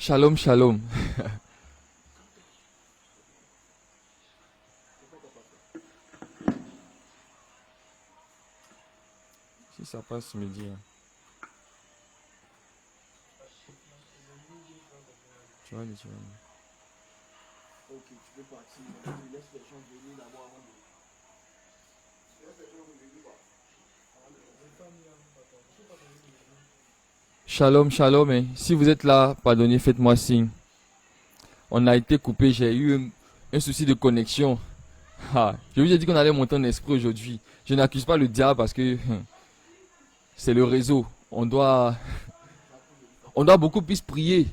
Shalom, shalom. Si ça passe, me dis. Tu vas aller, tu vas aller. Ok, tu peux partir. Tu laisses les gens venir d'abord avant de... Shalom, shalom. Si vous êtes là, pardonnez, faites-moi signe. On a été coupé, j'ai eu un souci de connexion. Je vous ai dit qu'on allait monter en esprit aujourd'hui. Je n'accuse pas le diable parce que c'est le réseau. On doit beaucoup plus prier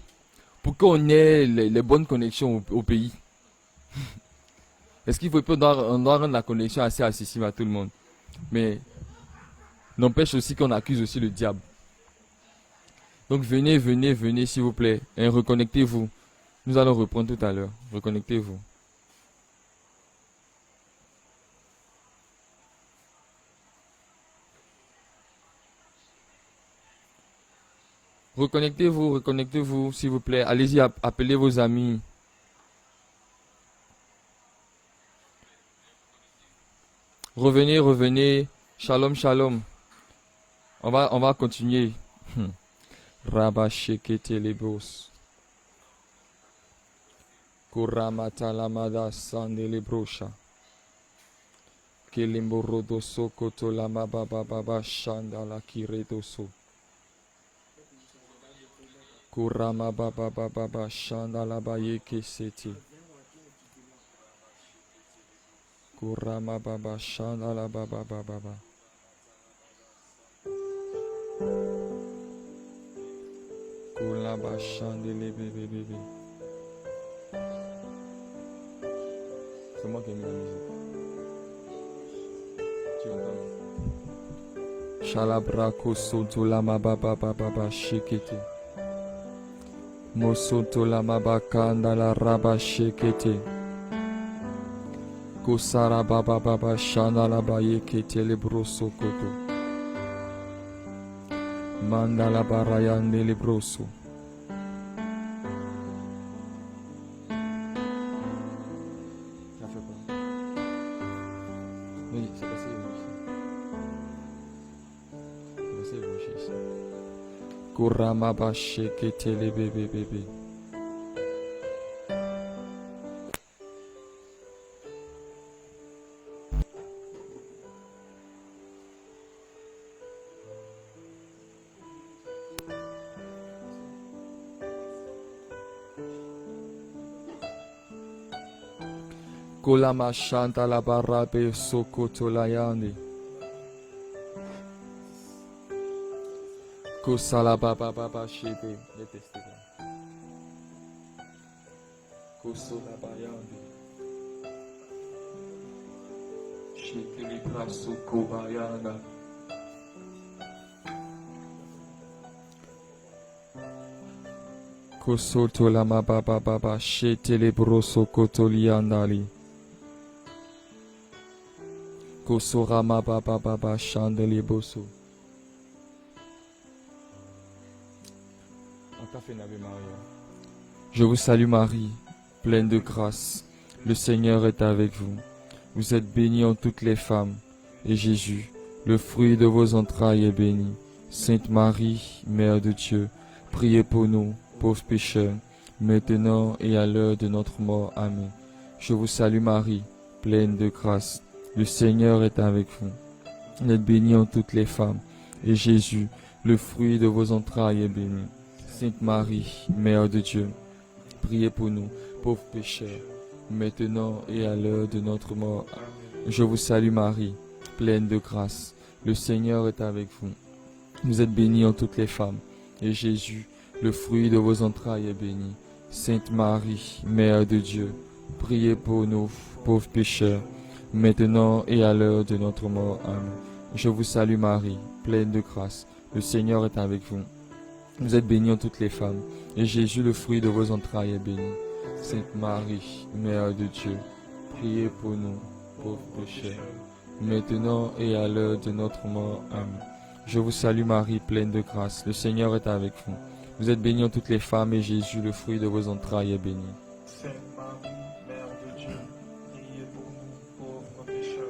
pour qu'on ait les bonnes connexions au pays. Est-ce qu'il faut on doit rendre la connexion assez accessible à tout le monde. Mais n'empêche aussi qu'on accuse aussi le diable. Donc venez, venez, venez s'il vous plaît. Et reconnectez-vous. Nous allons reprendre tout à l'heure. Reconnectez-vous. Reconnectez-vous, reconnectez-vous, s'il vous plaît. Allez-y, appelez vos amis. Revenez, revenez. Shalom, shalom. On va continuer. Rabba shekete lebos. Kuramata lamada sande lebrosha. Kelimborodo sokoto lamababa baba shanda la kiredoso. Kurama baba baba shanda la baye keseti. Kurama baba shanda la baba baba. Kulaba chandele bébé bébé. C'est moi qui ai mis la musique. Tu entends? Shalabrako soto lama baba baba shekete. Mosoto lama bakanda la raba shekete. Kusara baba baba shana la baye kete le broso koto. Mandala barayande le broso. Ça fait quoi? Oui, c'est passé ici. C'est passé ici. Kurama bashe ketele bébé bébé. Kolama shanta la barabe sokoto la yandi. Kosala baba baba shebe. Détesté. Kosola bayandi. Sheke li braso kobayana. Kosoto la mababa baba shete le broso koto liandali. Kosorama baba baba chandeli bosso. Je vous salue Marie, pleine de grâce. Le Seigneur est avec vous. Vous êtes bénie en toutes les femmes, et Jésus, le fruit de vos entrailles, est béni. Sainte Marie, Mère de Dieu, priez pour nous, pauvres pécheurs, maintenant et à l'heure de notre mort. Amen. Je vous salue Marie, pleine de grâce. Le Seigneur est avec vous. Vous êtes bénie en toutes les femmes, et Jésus, le fruit de vos entrailles, est béni. Sainte Marie, Mère de Dieu, priez pour nous, pauvres pécheurs, maintenant et à l'heure de notre mort. Je vous salue Marie, pleine de grâce. Le Seigneur est avec vous. Vous êtes bénie en toutes les femmes, et Jésus, le fruit de vos entrailles, est béni. Sainte Marie, Mère de Dieu, priez pour nous, pauvres pécheurs, maintenant et à l'heure de notre mort. Amen. Je vous salue Marie, pleine de grâce. Le Seigneur est avec vous. Vous êtes bénie en toutes les femmes, et Jésus, le fruit de vos entrailles, est béni. Sainte Marie, Mère de Dieu, priez pour nous, pauvres pécheurs, maintenant et à l'heure de notre mort. Amen. Je vous salue Marie, pleine de grâce. Le Seigneur est avec vous. Vous êtes bénie en toutes les femmes et Jésus, le fruit de vos entrailles, est béni. Sainte Marie, Mère de Dieu, priez pour nous pauvres pécheurs,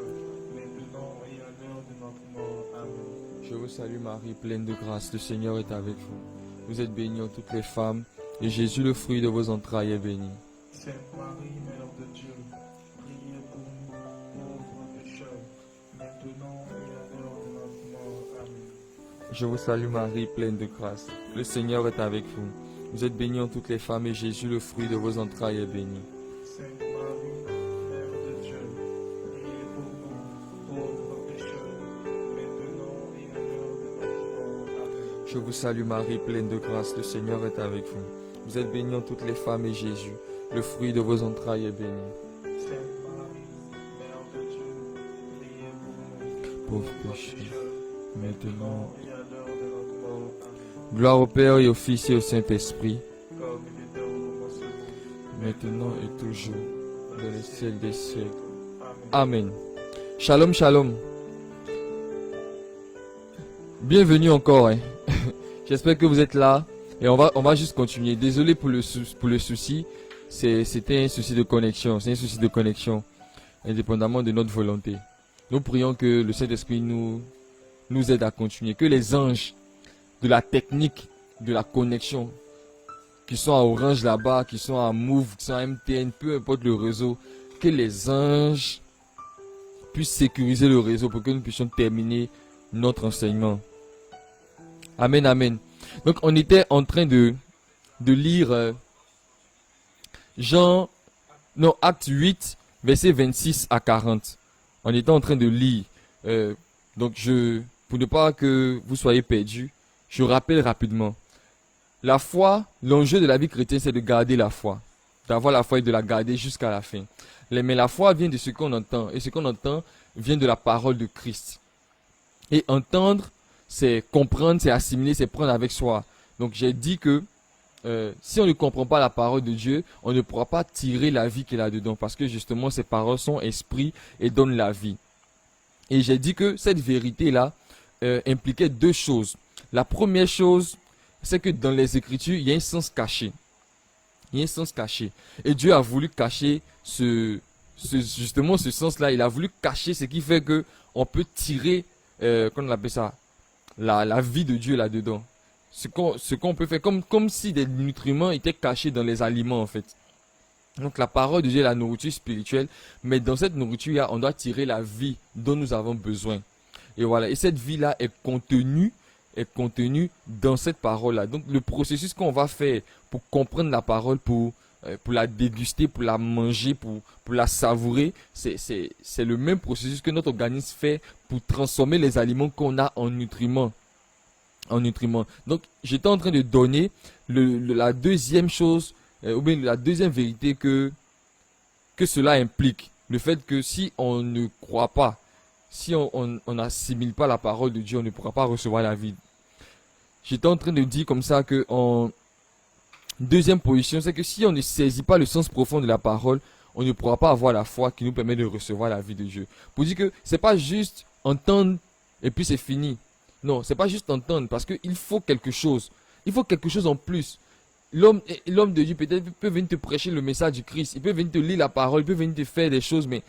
maintenant et à l'heure de notre mort. Amen. Je vous salue Marie, pleine de grâce, le Seigneur est avec vous. Vous êtes bénie en toutes les femmes et Jésus, le fruit de vos entrailles, est béni. Sainte Marie, Mère de Dieu, priez pour nous pauvres pécheurs, maintenant et à l'heure de notre mort. Amen. Je vous salue Marie, pleine de grâce, le Seigneur est avec vous. Vous êtes bénie en toutes les femmes et Jésus, le fruit de vos entrailles, est béni. Sainte Marie, Mère de Dieu, priez pour nous pauvres pécheurs, maintenant et à l'heure de notre mort. Amen. Je vous salue Marie, pleine de grâce, le Seigneur est avec vous. Vous êtes bénie en toutes les femmes et Jésus, le fruit de vos entrailles, est béni. Sainte Marie, Mère de Dieu, priez pour nous Pauvres pauvres pécheurs, pécheurs, maintenant. et à l'heure de notre mort. Amen. Gloire au Père et au Fils et au Saint-Esprit, Comme il était au commencement, maintenant et toujours, dans les siècles des siècles. Amen. Amen. Shalom, shalom. Bienvenue encore. J'espère que vous êtes là et on va juste continuer. Désolé pour le souci. C'était un souci de connexion. C'est un souci de connexion, indépendamment de notre volonté. Nous prions que le Saint-Esprit nous aide à continuer. Que les anges de la technique, de la connexion, qui sont à Orange là-bas, qui sont à Move, qui sont à MTN, peu importe le réseau, que les anges puissent sécuriser le réseau pour que nous puissions terminer notre enseignement. Amen, amen. Donc on était en train de lire Acte 8, versets 26 à 40. On était en train de lire. Donc pour ne pas que vous soyez perdus, je rappelle rapidement. La foi, l'enjeu de la vie chrétienne, c'est de garder la foi. D'avoir la foi et de la garder jusqu'à la fin. Mais la foi vient de ce qu'on entend. Et ce qu'on entend vient de la parole de Christ. Et entendre, c'est comprendre, c'est assimiler, c'est prendre avec soi. Donc j'ai dit que si on ne comprend pas la parole de Dieu, on ne pourra pas tirer la vie qu'il y a dedans. Parce que justement, ces paroles sont esprit et donnent la vie. Et j'ai dit que cette vérité-là impliquait deux choses. La première chose, c'est que dans les Écritures, il y a un sens caché. Il y a un sens caché. Et Dieu a voulu cacher justement ce sens-là. Il a voulu cacher ce qui fait que on peut tirer, comment on appelle ça, la vie de Dieu là-dedans. Ce qu'on peut faire, comme si des nutriments étaient cachés dans les aliments en fait. Donc la parole de Dieu est la nourriture spirituelle, mais dans cette nourriture, on doit tirer la vie dont nous avons besoin. Et voilà, et cette vie-là est contenue dans cette parole-là. Donc le processus qu'on va faire pour comprendre la parole, pour la déguster, pour la manger, pour la savourer, c'est le même processus que notre organisme fait pour transformer les aliments qu'on a en nutriments. Donc j'étais en train de donner la deuxième chose, ou bien la deuxième vérité que cela implique. Le fait que si on ne croit pas, si on n'assimile pas la parole de Dieu, on ne pourra pas recevoir la vie. J'étais en train de dire comme ça que en deuxième position, c'est que si on ne saisit pas le sens profond de la parole, on ne pourra pas avoir la foi qui nous permet de recevoir la vie de Dieu. Pour dire que c'est pas juste entendre et puis c'est fini. Non, c'est pas juste entendre parce qu'il faut quelque chose. Il faut quelque chose en plus. L'homme de Dieu peut-être peut venir te prêcher le message du Christ. Il peut venir te lire la parole, il peut venir te faire des choses, mais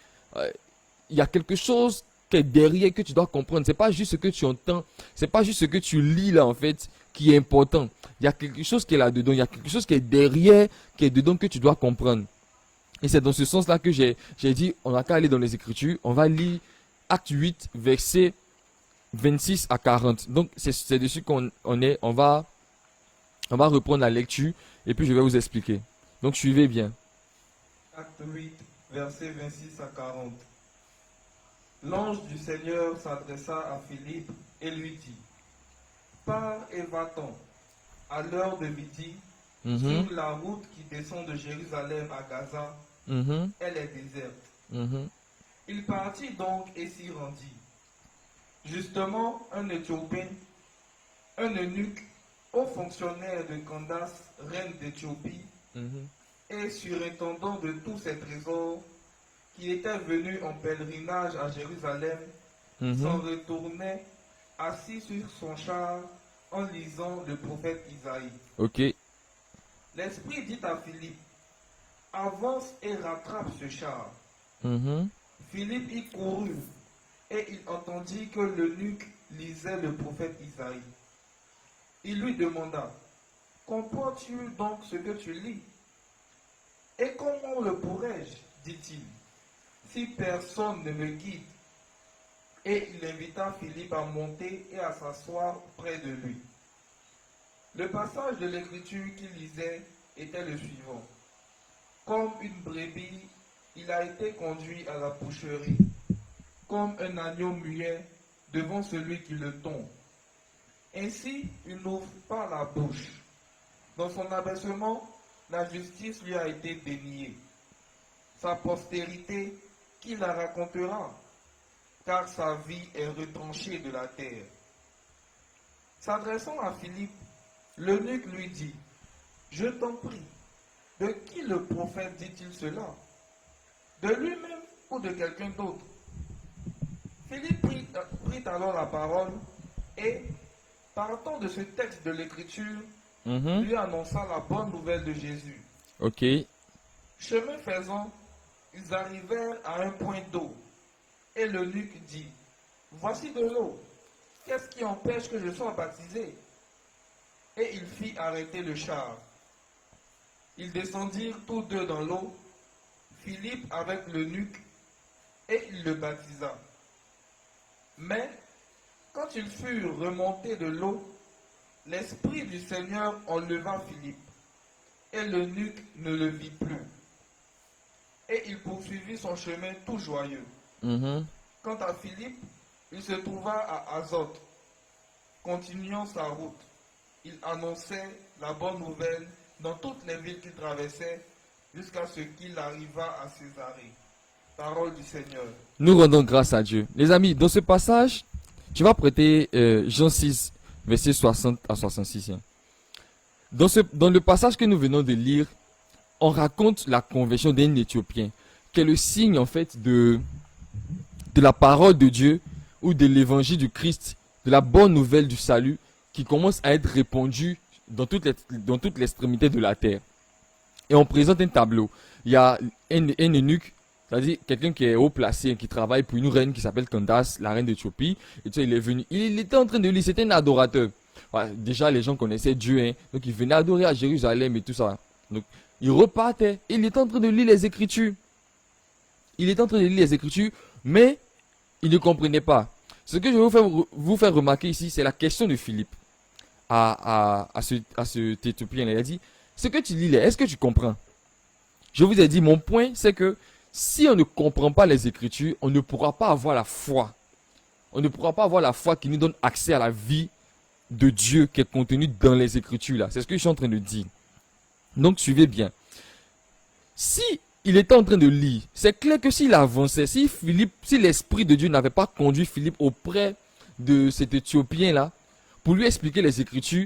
il y a quelque chose qui est derrière que tu dois comprendre. C'est pas juste ce que tu entends, c'est pas juste ce que tu lis là en fait qui est important. Il y a quelque chose qui est là-dedans, il y a quelque chose qui est derrière, qui est dedans que tu dois comprendre. Et c'est dans ce sens-là que j'ai dit, on n'a qu'à aller dans les Écritures, on va lire Acte 8, versets 26 à 40. Donc c'est dessus qu'on est, on va reprendre la lecture et puis je vais vous expliquer. Donc suivez bien. Acte 8, versets 26 à 40. L'ange du Seigneur s'adressa à Philippe et lui dit, pars et va-t'en à l'heure de midi sur la route qui descend de Jérusalem à Gaza. Elle est déserte. Il partit donc et s'y rendit. Justement, un Éthiopien, un eunuque, haut fonctionnaire de Candace, reine d'Éthiopie, et surintendant de tous ses trésors, qui était venu en pèlerinage à Jérusalem, s'en retournait, assis sur son char, en lisant le prophète Isaïe. Ok. L'Esprit dit à Philippe, avance et rattrape ce char. Mhm. Philippe y courut et il entendit que l'eunuque lisait le prophète Isaïe. Il lui demanda, comprends-tu donc ce que tu lis? Et comment le pourrais-je, dit-il, si personne ne me guide? Et il invita Philippe à monter et à s'asseoir près de lui. Le passage de l'écriture qu'il lisait était le suivant. Comme une brebis, il a été conduit à la boucherie, comme un agneau muet devant celui qui le tombe. Ainsi, il n'ouvre pas la bouche. Dans son abaissement, la justice lui a été déniée. Sa postérité, qui la racontera? Car sa vie est retranchée de la terre. S'adressant à Philippe, l'eunuque lui dit, je t'en prie, de qui le prophète dit-il cela? De lui-même ou de quelqu'un d'autre? Philippe prit alors la parole et, partant de ce texte de l'Écriture, Mhm. lui annonça la bonne nouvelle de Jésus. Ok. Chemin faisant, ils arrivèrent à un point d'eau. Et l'eunuque dit, voici de l'eau. Qu'est-ce qui empêche que je sois baptisé? Et il fit arrêter le char. Ils descendirent tous deux dans l'eau, Philippe avec l'eunuque, et il le baptisa. Mais, quand ils furent remontés de l'eau, l'Esprit du Seigneur enleva Philippe, et l'eunuque ne le vit plus. Et il poursuivit son chemin tout joyeux. Mhm. Quant à Philippe, il se trouva à Azote. Continuant sa route, il annonçait la bonne nouvelle dans toutes les villes qu'il traversait jusqu'à ce qu'il arriva à Césarée. Parole du Seigneur. Nous rendons grâce à Dieu. Les amis, dans ce passage, tu vas prêter Jean 6, versets 60 à 66. hein. Dans le passage que nous venons de lire, on raconte la conversion d'un Éthiopien, qui est le signe en fait de la parole de Dieu ou de l'évangile du Christ, de la bonne nouvelle du salut qui commence à être répandue dans toute l'extrémité de la terre. Et on présente un tableau. Il y a un eunuque, c'est-à-dire quelqu'un qui est haut placé, qui travaille pour une reine qui s'appelle Candace, la reine d'Éthiopie. Et tu sais, il est venu, il était en train de lire, c'était un adorateur. Ouais, déjà, les gens connaissaient Dieu, hein, donc il venait adorer à Jérusalem et tout ça. Donc, il repartait, et il était en train de lire les Écritures. Il était en train de lire les Écritures, mais il ne comprenait pas. Ce que je vais vous faire remarquer ici, c'est la question de Philippe à cet Éthiopien. Il a dit, ce que tu lis là, est-ce que tu comprends? Je vous ai dit, mon point, c'est que si on ne comprend pas les Écritures, on ne pourra pas avoir la foi. On ne pourra pas avoir la foi qui nous donne accès à la vie de Dieu qui est contenue dans les Écritures là. C'est ce que je suis en train de dire. Donc, suivez bien. Si il était en train de lire, c'est clair que s'il avançait, si l'Esprit de Dieu n'avait pas conduit Philippe auprès de cet Éthiopien là, pour lui expliquer les Écritures,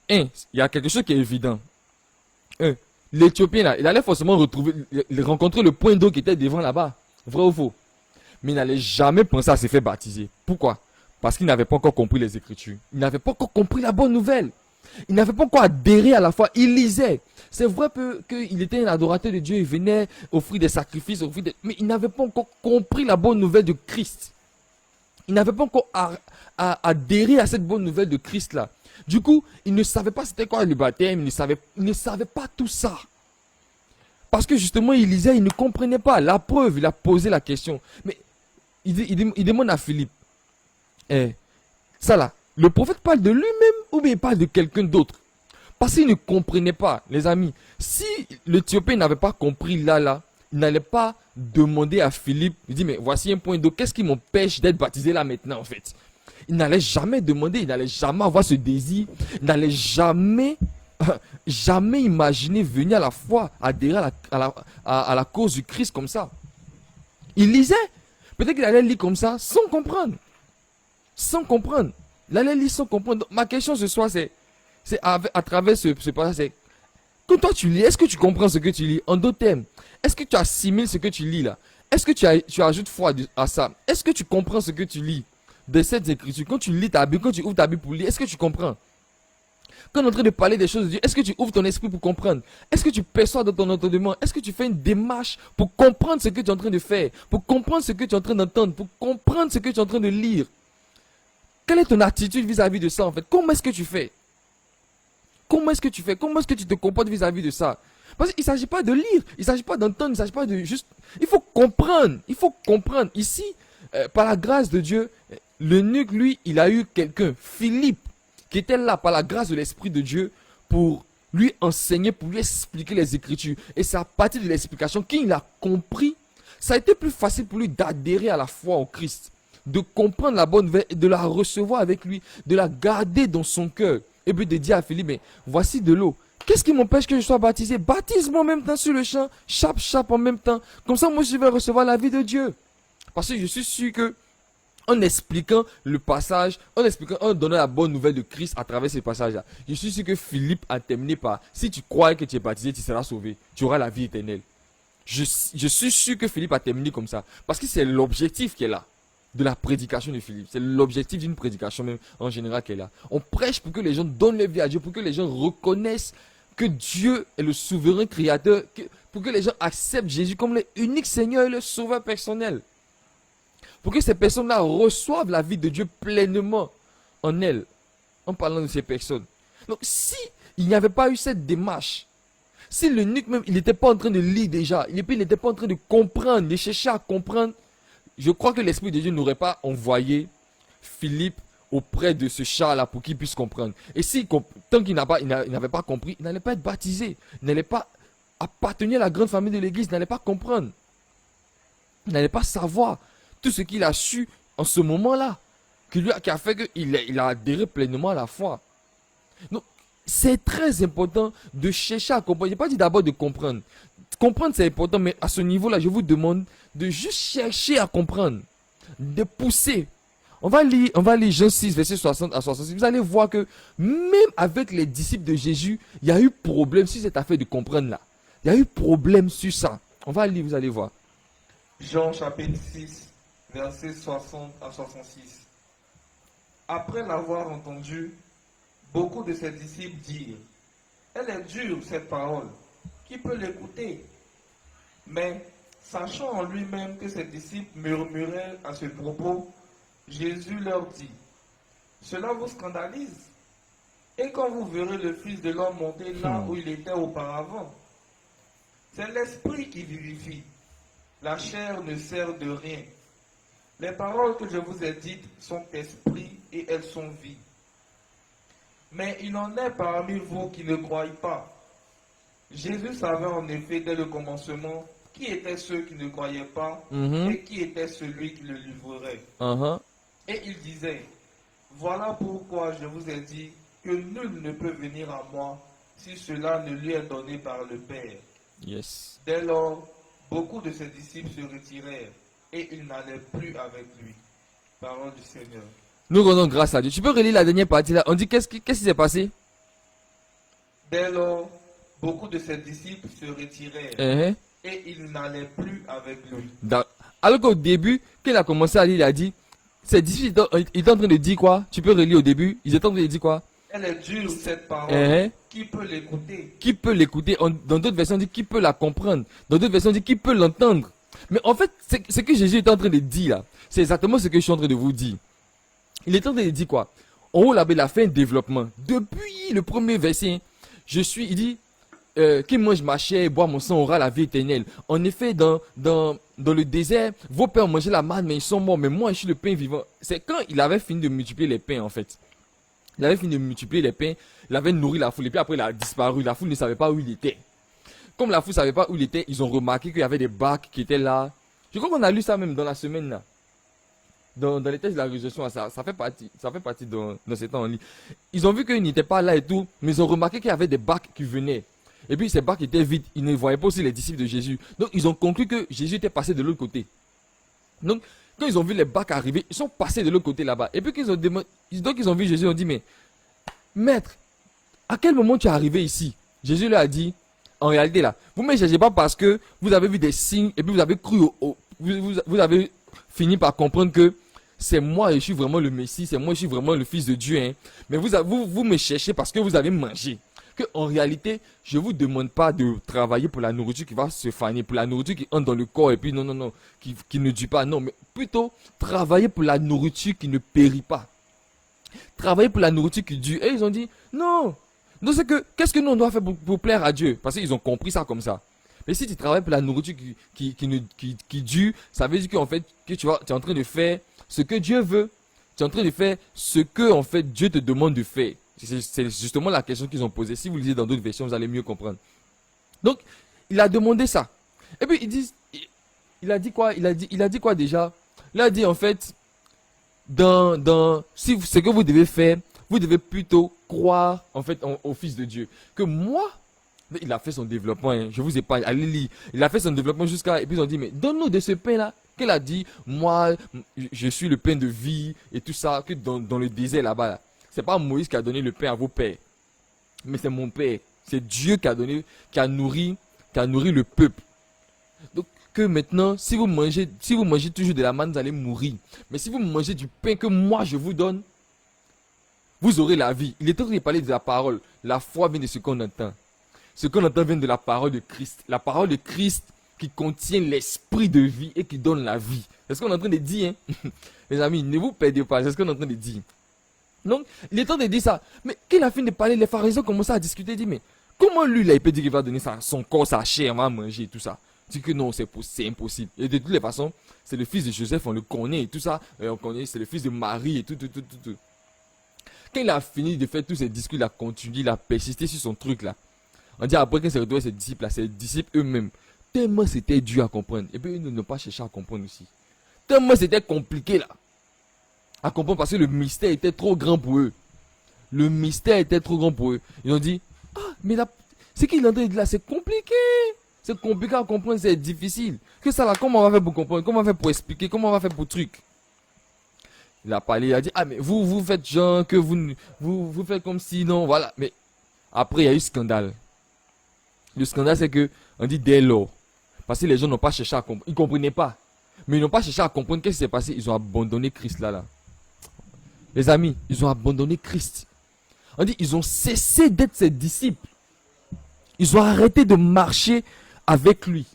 il y a quelque chose qui est évident. L'Éthiopien là, il allait forcément rencontrer le point d'eau qui était devant là-bas. Vrai ou faux? Mais il n'allait jamais penser à se faire baptiser. Pourquoi? Parce qu'il n'avait pas encore compris les Écritures. Il n'avait pas encore compris la bonne nouvelle. Il n'avait pas encore adhéré à la foi. Il lisait. C'est vrai qu'il était un adorateur de Dieu. Il venait offrir des sacrifices, mais il n'avait pas encore compris la bonne nouvelle de Christ. Il n'avait pas encore adhéré à cette bonne nouvelle de Christ là. Du coup, il ne savait pas c'était quoi le baptême. Il ne savait pas tout ça. Parce que justement, il lisait, il ne comprenait pas. La preuve, il a posé la question. Mais il demande à Philippe. Ça là, le prophète parle de lui-même ou bien il parle de quelqu'un d'autre? Parce qu'il ne comprenait pas, les amis. Si l'Éthiopien n'avait pas compris là, il n'allait pas demander à Philippe, il dit mais voici un point d'eau, qu'est-ce qui m'empêche d'être baptisé là maintenant en fait? Il n'allait jamais demander, il n'allait jamais avoir ce désir, il n'allait jamais imaginer venir à la foi, adhérer à la cause du Christ comme ça. Il lisait, peut-être qu'il allait lire comme ça sans comprendre. Il allait lire sans comprendre. Donc, ma question ce soir c'est à travers ce passage, c'est quand toi tu lis, est-ce que tu comprends ce que tu lis? En d'autres termes, est-ce que tu assimiles ce que tu lis là? Est-ce que tu ajoutes foi à ça? Est-ce que tu comprends ce que tu lis? de cette écriture, quand tu lis ta Bible, quand tu ouvres ta Bible pour lire, est-ce que tu comprends? Quand on est en train de parler des choses de Dieu, est-ce que tu ouvres ton esprit pour comprendre? Est-ce que tu perçois dans ton entendement? Est-ce que tu fais une démarche pour comprendre ce que tu es en train de faire? Pour comprendre ce que tu es en train d'entendre? Pour comprendre ce que tu es en train de lire? Quelle est ton attitude vis-à-vis de ça en fait? Comment est-ce que tu fais? Comment est-ce que tu fais? Comment est-ce que tu te comportes vis-à-vis de ça? Parce qu'il ne s'agit pas de lire, il ne s'agit pas d'entendre, il ne s'agit pas de juste... Il faut comprendre, il faut comprendre. Ici, par la grâce de Dieu, l'eunuque, lui, il a eu quelqu'un, Philippe, qui était là par la grâce de l'Esprit de Dieu pour lui enseigner, pour lui expliquer les Écritures. Et c'est à partir de l'explication qu'il a compris, ça a été plus facile pour lui d'adhérer à la foi au Christ, de comprendre la bonne nouvelle et de la recevoir avec lui, de la garder dans son cœur. Et puis de dire à Philippe, mais voici de l'eau. Qu'est-ce qui m'empêche que je sois baptisé? Baptise-moi en même temps sur le champ, chape en même temps. Comme ça, moi, je vais recevoir la vie de Dieu. Parce que je suis sûr que, en expliquant le passage, en donnant la bonne nouvelle de Christ à travers ce passage-là, je suis sûr que Philippe a terminé par, si tu crois que tu es baptisé, tu seras sauvé. Tu auras la vie éternelle. Je suis sûr que Philippe a terminé comme ça. Parce que c'est l'objectif qui est là. De la prédication de Philippe. C'est l'objectif d'une prédication même en général qui est là. On prêche pour que les gens donnent leur vie à Dieu, pour que les gens reconnaissent que Dieu est le souverain créateur, pour que les gens acceptent Jésus comme l'unique Seigneur et le sauveur personnel. Pour que ces personnes-là reçoivent la vie de Dieu pleinement en elles, en parlant de ces personnes. Donc si il n'y avait pas eu cette démarche, si l'eunuque même, il n'était pas en train de lire déjà, il n'était pas en train de comprendre, de chercher à comprendre, je crois que l'Esprit de Dieu n'aurait pas envoyé Philippe auprès de ce char-là pour qu'il puisse comprendre. Et si, tant qu'il n'avait pas compris, il n'allait pas être baptisé. Il n'allait pas appartenir à la grande famille de l'Église. Il n'allait pas comprendre. Il n'allait pas savoir tout ce qu'il a su en ce moment-là. Qui a fait qu'il a adhéré pleinement à la foi. Donc, c'est très important de chercher à comprendre. Je n'ai pas dit d'abord de comprendre. Comprendre, c'est important, mais à ce niveau-là, je vous demande de juste chercher à comprendre. De pousser. On va lire Jean 6, verset 60 à 66. Vous allez voir que même avec les disciples de Jésus, il y a eu problème sur cette affaire de comprendre là. Il y a eu problème sur ça. On va lire, vous allez voir. Jean chapitre 6, verset 60 à 66. Après l'avoir entendu, beaucoup de ses disciples dirent, « Elle est dure, cette parole. Qui peut l'écouter ?» Mais, sachant en lui-même que ses disciples murmuraient à ce propos, Jésus leur dit, « Cela vous scandalise? Et quand vous verrez le Fils de l'homme monter là où il était auparavant, c'est l'Esprit qui vivifie. La chair ne sert de rien. Les paroles que je vous ai dites sont esprit et elles sont vie. Mais il en est parmi vous qui ne croient pas. » Jésus savait en effet dès le commencement qui étaient ceux qui ne croyaient pas et qui était celui qui le livrerait. Et il disait, voilà pourquoi je vous ai dit que nul ne peut venir à moi si cela ne lui est donné par le Père. Yes. Dès lors, beaucoup de ses disciples se retirèrent et ils n'allaient plus avec lui. Parole du Seigneur. Nous rendons grâce à Dieu. Tu peux relire la dernière partie là. On dit qu'est-ce qui s'est passé? Dès lors, beaucoup de ses disciples se retirèrent et ils n'allaient plus avec lui. Alors qu'au début, quand il a commencé à lire, il a dit, ses disciples étaient en train de dire quoi? Tu peux relire au début. Ils étaient en train de dire quoi? Elle est dure cette parole. Qui peut l'écouter? Qui peut l'écouter? Dans d'autres versions, on dit qui peut la comprendre. Dans d'autres versions, on dit qui peut l'entendre. Mais en fait, ce que Jésus est en train de dire là, c'est exactement ce que je suis en train de vous dire. Il est en train de dire quoi? En haut là-bas, il a fait un développement. Depuis le premier verset, il dit, qui mange ma chair et boit mon sang aura la vie éternelle. En effet, dans le désert, vos pères ont mangé la manne, mais ils sont morts. Mais moi, je suis le pain vivant. C'est quand il avait fini de multiplier les pains, en fait. Il avait fini de multiplier les pains, il avait nourri la foule, et puis après, il a disparu. La foule ne savait pas où il était. Comme la foule ne savait pas où il était, ils ont remarqué qu'il y avait des bacs qui étaient là. Je crois qu'on a lu ça même dans la semaine, là. Dans les textes de la résurrection, ça fait partie dans ces temps en ligne. Ils ont vu qu'il n'était pas là et tout, mais ils ont remarqué qu'il y avait des bacs qui venaient. Et puis ces bacs étaient vides, ils ne voyaient pas aussi les disciples de Jésus. Donc ils ont conclu que Jésus était passé de l'autre côté. Donc quand ils ont vu les bacs arriver, ils sont passés de l'autre côté là-bas. Et puis ils ont vu Jésus, ils ont dit, mais Maître, à quel moment tu es arrivé ici? Jésus leur a dit, en réalité là, vous ne me cherchez pas parce que vous avez vu des signes et puis vous avez cru, vous avez fini par comprendre que c'est moi, je suis vraiment le Messie, c'est moi, je suis vraiment le Fils de Dieu. Hein. Mais vous me cherchez parce que vous avez mangé. Que en réalité, je ne vous demande pas de travailler pour la nourriture qui va se faner, pour la nourriture qui entre dans le corps et puis non, qui ne dure pas. Non, mais plutôt travailler pour la nourriture qui ne périt pas. Travailler pour la nourriture qui dure. Et ils ont dit, non. Donc c'est que, qu'est-ce que nous on doit faire pour plaire à Dieu? Parce qu'ils ont compris ça comme ça. Mais si tu travailles pour la nourriture qui dure, ça veut dire qu'en fait, que tu es en train de faire ce que Dieu veut. Tu es en train de faire ce que, en fait, Dieu te demande de faire. C'est justement la question qu'ils ont posée. Si vous lisez dans d'autres versions, vous allez mieux comprendre. Donc, il a demandé ça. Et puis, il a dit quoi? Il a dit quoi déjà? Il a dit, en fait, si ce que vous devez faire, vous devez plutôt croire, en fait, au Fils de Dieu. Que moi, il a fait son développement, hein, je vous ai pas, allez lire. Il a fait son développement jusqu'à, et puis ils ont dit, mais donne-nous de ce pain-là. Qu'elle a dit, moi, je suis le pain de vie, et tout ça, que dans le désert là-bas, là. C'est pas Moïse qui a donné le pain à vos pères. Mais c'est mon père. C'est Dieu qui a nourri le peuple. Donc, que maintenant, si vous mangez toujours de la manne, vous allez mourir. Mais si vous mangez du pain que moi je vous donne, vous aurez la vie. Il est en train de parler de la parole. La foi vient de ce qu'on entend. Ce qu'on entend vient de la parole de Christ. La parole de Christ qui contient l'esprit de vie et qui donne la vie. C'est ce qu'on est en train de dire. Hein? Les amis, ne vous perdez pas. C'est ce qu'on est en train de dire. Donc, il est temps de dire ça. Mais qu'il a fini de parler, les pharisiens commencent à discuter. Ils disent, mais comment lui, là, il peut dire qu'il va donner son corps, sa chair, on va manger et tout ça. Il dit que non, c'est impossible. Et de toutes les façons, c'est le fils de Joseph, on le connaît et tout ça. On connaît, c'est le fils de Marie et tout. Quand il a fini de faire tous ces discours, il a continué, il a persisté sur son truc là. On dit après qu'il s'est retrouvé ses disciples là, ses disciples eux-mêmes, tellement c'était dur à comprendre. Et puis ils n'ont pas cherché à comprendre aussi. Tellement c'était compliqué là. À comprendre parce que le mystère était trop grand pour eux. Le mystère était trop grand pour eux. Ils ont dit, ah, mais là, ce qu'il est en train de dire là, c'est compliqué. C'est compliqué à comprendre, c'est difficile. Que ça là, comment on va faire pour comprendre? Comment on va faire pour expliquer? Comment on va faire pour truc? Il a parlé, il a dit, ah, mais vous faites genre que vous faites comme si, non, voilà. Mais après, il y a eu scandale. Le scandale, c'est que, on dit dès lors. Parce que les gens n'ont pas cherché à comprendre. Ils ne comprenaient pas. Mais ils n'ont pas cherché à comprendre qu'est-ce qui s'est passé. Ils ont abandonné Christ là. Les amis, ils ont abandonné Christ. On dit, ils ont cessé d'être ses disciples. Ils ont arrêté de marcher avec lui.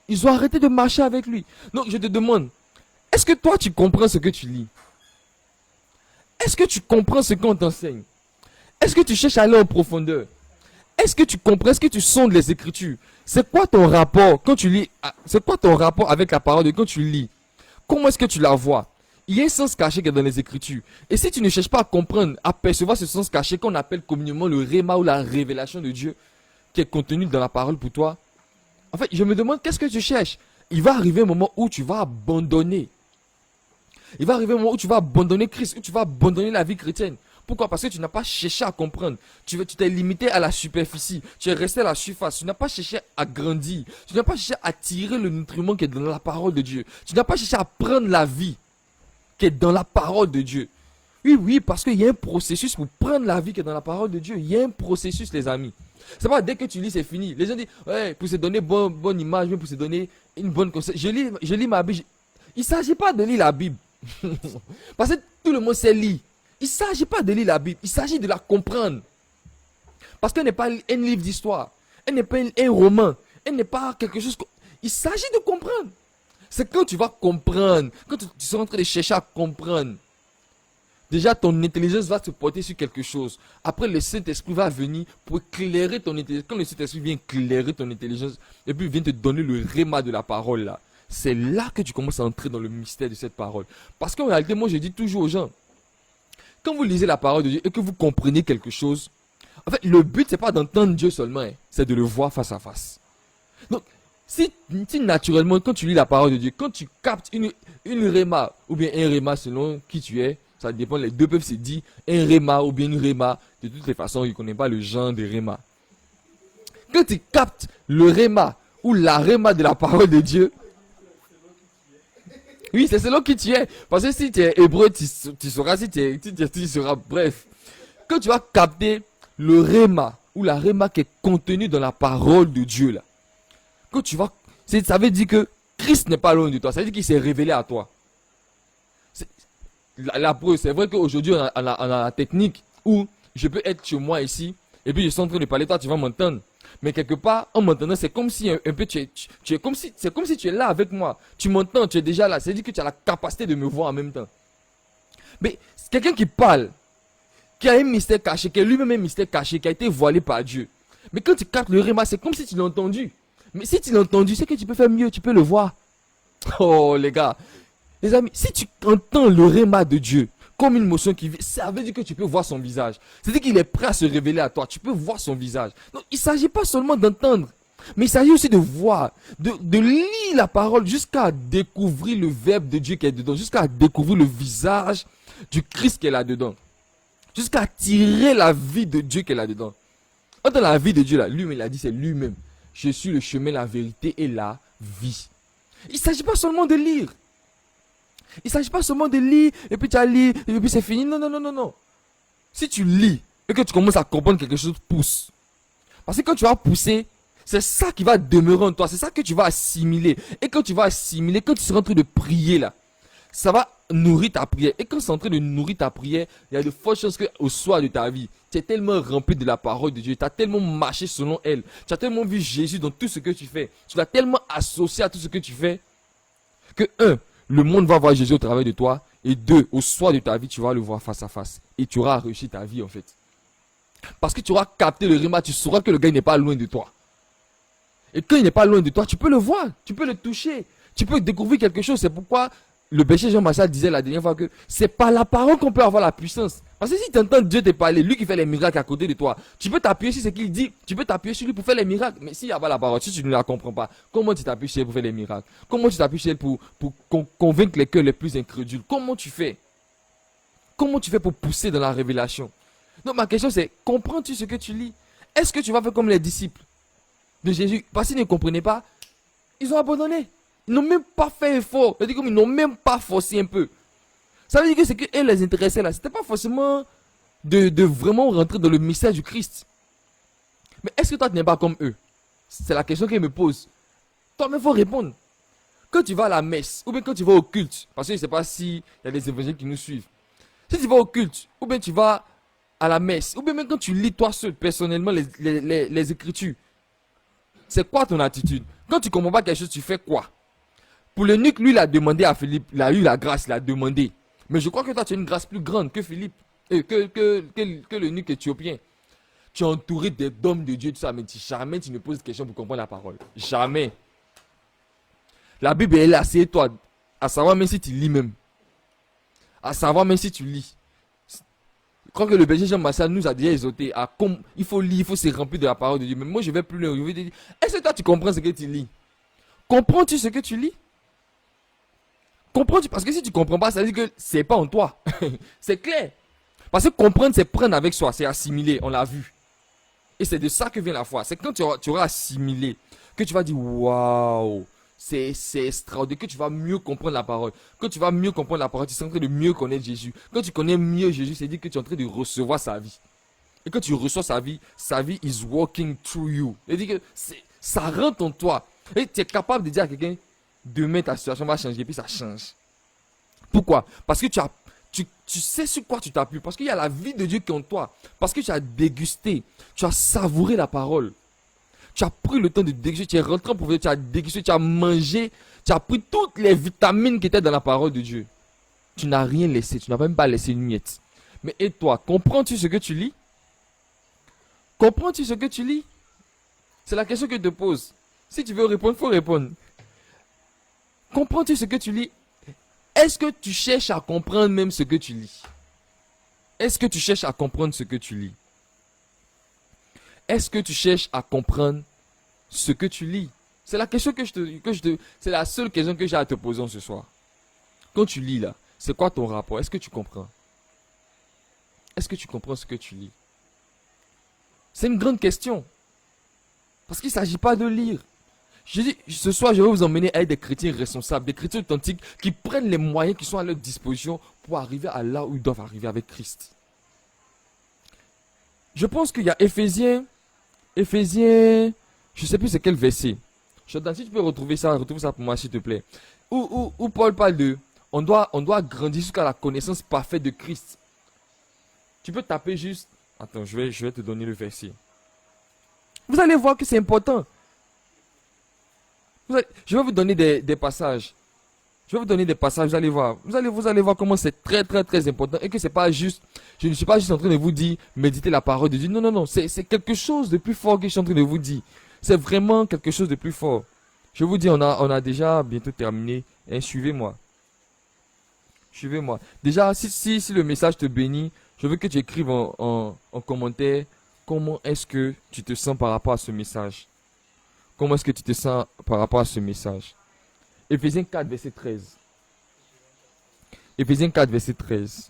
Ils ont arrêté de marcher avec lui. Donc, je te demande, est-ce que toi, tu comprends ce que tu lis? Est-ce que tu comprends ce qu'on t'enseigne? Est-ce que tu cherches à aller en profondeur? Est-ce que tu comprends? Est-ce que tu sondes les Écritures? C'est quoi ton rapport quand tu lis? C'est quoi ton rapport avec la parole de Dieu quand tu lis? Comment est-ce que tu la vois? Il y a un sens caché qui est dans les Écritures. Et si tu ne cherches pas à comprendre, à percevoir ce sens caché qu'on appelle communément le réma ou la révélation de Dieu, qui est contenu dans la parole pour toi, en fait, je me demande qu'est-ce que tu cherches? Il va arriver un moment où tu vas abandonner. Il va arriver un moment où tu vas abandonner Christ, où tu vas abandonner la vie chrétienne. Pourquoi? Parce que tu n'as pas cherché à comprendre. Tu t'es limité à la superficie. Tu es resté à la surface. Tu n'as pas cherché à grandir. Tu n'as pas cherché à tirer le nutriment qui est dans la parole de Dieu. Tu n'as pas cherché à prendre la vie qui est dans la parole de Dieu. Oui, parce qu'il y a un processus pour prendre la vie qui est dans la parole de Dieu. Il y a un processus, les amis. C'est pas dès que tu lis, c'est fini. Les gens disent, ouais, pour se donner bonne image, mais pour se donner une bonne conseil. Je lis ma Bible. Il ne s'agit pas de lire la Bible. Parce que tout le monde sait lire. Il ne s'agit pas de lire la Bible. Il s'agit de la comprendre. Parce qu'elle n'est pas un livre d'histoire. Elle n'est pas un roman. Elle n'est pas quelque chose... Il s'agit de comprendre. C'est quand tu vas comprendre. Quand tu seras en train de chercher à comprendre. Déjà, ton intelligence va se porter sur quelque chose. Après, le Saint-Esprit va venir pour éclairer ton intelligence. Quand le Saint-Esprit vient éclairer ton intelligence, et puis il vient te donner le réma de la parole là, c'est là que tu commences à entrer dans le mystère de cette parole. Parce qu'en réalité, moi je dis toujours aux gens, quand vous lisez la parole de Dieu et que vous comprenez quelque chose, en fait, le but, c'est pas d'entendre Dieu seulement, hein, c'est de le voir face à face. Donc, si naturellement, quand tu lis la parole de Dieu, quand tu captes une réma, ou bien un réma selon qui tu es, ça dépend, les deux peuvent se dire un réma ou bien une réma. De toutes les façons, ils ne connaissent pas le genre de réma. Quand tu captes le réma ou la réma de la parole de Dieu, oui, c'est selon qui tu es. Parce que si tu es hébreu, tu sauras, tu sauras, bref. Quand tu vas capter le réma ou la réma qui est contenue dans la parole de Dieu, là, quand tu vas, ça veut dire que Christ n'est pas loin de toi. Ça veut dire qu'il s'est révélé à toi. La preuve, c'est vrai qu'aujourd'hui, on a la technique où je peux être chez moi ici, et puis je suis en train de parler, toi, tu vas m'entendre. Mais quelque part, en m'entendant, c'est comme si un peu tu es comme si, c'est comme si tu es là avec moi. Tu m'entends, tu es déjà là. C'est-à-dire que tu as la capacité de me voir en même temps. Mais c'est quelqu'un qui parle, qui a un mystère caché, qui est lui-même un mystère caché, qui a été voilé par Dieu. Mais quand tu captes le réma, c'est comme si tu l'as entendu. Mais si tu l'as entendu, c'est que tu peux faire mieux, tu peux le voir. Oh les gars, les amis, si tu entends le réma de Dieu comme une motion qui vit, ça veut dire que tu peux voir son visage. C'est-à-dire qu'il est prêt à se révéler à toi, tu peux voir son visage. Donc il ne s'agit pas seulement d'entendre, mais il s'agit aussi de voir, de lire la parole jusqu'à découvrir le verbe de Dieu qui est dedans, jusqu'à découvrir le visage du Christ qui est là-dedans, jusqu'à tirer la vie de Dieu qui est là-dedans. Dans la vie de Dieu, là, lui-même, il a dit, c'est lui-même. Je suis le chemin, la vérité et la vie. Il ne s'agit pas seulement de lire. Il ne s'agit pas seulement de lire, et puis tu as lu, et puis c'est fini. Non, non, non, non, non. Si tu lis, et que tu commences à comprendre quelque chose, pousse. Parce que quand tu vas pousser, c'est ça qui va demeurer en toi, c'est ça que tu vas assimiler. Et quand tu vas assimiler, quand tu seras en train de prier là, ça va nourrir ta prière. Et quand c'est en train de nourrir ta prière, il y a de fortes chances qu'au soir de ta vie, tu es tellement rempli de la parole de Dieu, tu as tellement marché selon elle, tu as tellement vu Jésus dans tout ce que tu fais, tu l'as tellement associé à tout ce que tu fais, que le monde va voir Jésus au travers de toi, et 2, au soir de ta vie, tu vas le voir face à face. Et tu auras réussi ta vie en fait. Parce que tu auras capté le rima, tu sauras que le gars n'est pas loin de toi. Et quand il n'est pas loin de toi, tu peux le voir, tu peux le toucher, tu peux découvrir quelque chose. C'est pourquoi le berger Jean Marchal disait la dernière fois que c'est par la parole qu'on peut avoir la puissance. Parce que si tu entends Dieu te parler, lui qui fait les miracles à côté de toi, tu peux t'appuyer sur ce qu'il dit, tu peux t'appuyer sur lui pour faire les miracles. Mais s'il n'y a pas la parole, si tu ne la comprends pas, comment tu t'appuies sur elle pour faire les miracles? Comment tu t'appuies sur elle pour convaincre les cœurs les plus incrédules? Comment tu fais? Comment tu fais pour pousser dans la révélation? Donc ma question c'est, comprends-tu ce que tu lis? Est-ce que tu vas faire comme les disciples de Jésus? Parce qu'ils ne comprenaient pas, ils ont abandonné. Ils n'ont même pas fait effort. C'est-à-dire qu'ils n'ont même pas forcé un peu. Ça veut dire que ce qui les intéressait là, c'était pas forcément de vraiment rentrer dans le mystère du Christ. Mais est-ce que toi tu n'es pas comme eux? C'est la question qu'ils me posent. Toi-même, il faut répondre. Quand tu vas à la messe, ou bien quand tu vas au culte, parce que je ne sais pas s'il y a des évangéliques qui nous suivent. Si tu vas au culte, ou bien tu vas à la messe, ou bien même quand tu lis toi seul, personnellement, les Écritures, c'est quoi ton attitude? Quand tu ne comprends pas quelque chose, tu fais quoi? Pour l'eunuque, lui, il a demandé à Philippe, il a eu la grâce, il a demandé. Mais je crois que toi, tu as une grâce plus grande que Philippe, que l'eunuque éthiopien. Tu es entouré d'hommes de Dieu, tout ça, mais jamais tu ne poses de questions pour comprendre la parole. Jamais. La Bible est là, c'est toi. À savoir même si tu lis même. À savoir même si tu lis. Je crois que le berger Jean Marchal nous a déjà exhorté à il faut lire, il faut se remplir de la parole de Dieu. Mais moi, je vais plus loin. Je vais te dire, est-ce que toi, tu comprends ce que tu lis? Comprends-tu ce que tu lis? Comprends-tu? Parce que si tu ne comprends pas, ça veut dire que c'est pas en toi. C'est clair. Parce que comprendre, c'est prendre avec soi, c'est assimiler, on l'a vu. Et c'est de ça que vient la foi. C'est quand tu auras assimilé, que tu vas dire, waouh, c'est extraordinaire, que tu vas mieux comprendre la parole. Quand tu vas mieux comprendre la parole, tu es en train de mieux connaître Jésus. Quand tu connais mieux Jésus, c'est dire que tu es en train de recevoir sa vie. Et quand tu reçois sa vie is walking through you. C'est-à-dire que ça rentre en toi. Et tu es capable de dire à quelqu'un, demain ta situation va changer, et puis ça change. Pourquoi? Parce que tu sais sur quoi tu t'appuies. Parce qu'il y a la vie de Dieu qui est en toi. Parce que tu as dégusté, tu as savouré la parole. Tu as pris le temps de déguster, tu es rentré en profondeur, tu as dégusté, tu as mangé, tu as pris toutes les vitamines qui étaient dans la parole de Dieu. Tu n'as rien laissé, tu n'as même pas laissé une miette. Mais et toi, comprends-tu ce que tu lis? Comprends-tu ce que tu lis? C'est la question que je te pose. Si tu veux répondre, il faut répondre. Comprends-tu ce que tu lis? Est-ce que tu cherches à comprendre même ce que tu lis? Est-ce que tu cherches à comprendre ce que tu lis? Est-ce que tu cherches à comprendre ce que tu lis? C'est la question c'est la seule question que j'ai à te poser ce soir. Quand tu lis là, c'est quoi ton rapport? Est-ce que tu comprends? Est-ce que tu comprends ce que tu lis? C'est une grande question. Parce qu'il ne s'agit pas de lire. Je dis, ce soir, je vais vous emmener à être des chrétiens responsables, des chrétiens authentiques qui prennent les moyens qui sont à leur disposition pour arriver à là où ils doivent arriver avec Christ. Je pense qu'il y a Éphésiens, je ne sais plus c'est quel verset. Jordan, si tu peux retrouver ça pour moi, s'il te plaît. Où Paul parle de on doit grandir jusqu'à la connaissance parfaite de Christ. Tu peux taper juste... Attends, je vais te donner le verset. Vous allez voir que c'est important. Je vais vous donner des passages. Je vais vous donner des passages, vous allez voir. Vous allez voir comment c'est très, très, très important. Et que c'est pas juste... Je ne suis pas juste en train de vous dire, méditez la parole de Dieu. Non, non, non. C'est quelque chose de plus fort que je suis en train de vous dire. C'est vraiment quelque chose de plus fort. Je vous dis, on a déjà bientôt terminé. Et suivez-moi. Suivez-moi. Déjà, si le message te bénit, je veux que tu écrives en commentaire comment est-ce que tu te sens par rapport à ce message. Comment est-ce que tu te sens par rapport à ce message. Éphésiens 4, verset 13. Éphésiens 4, verset 13.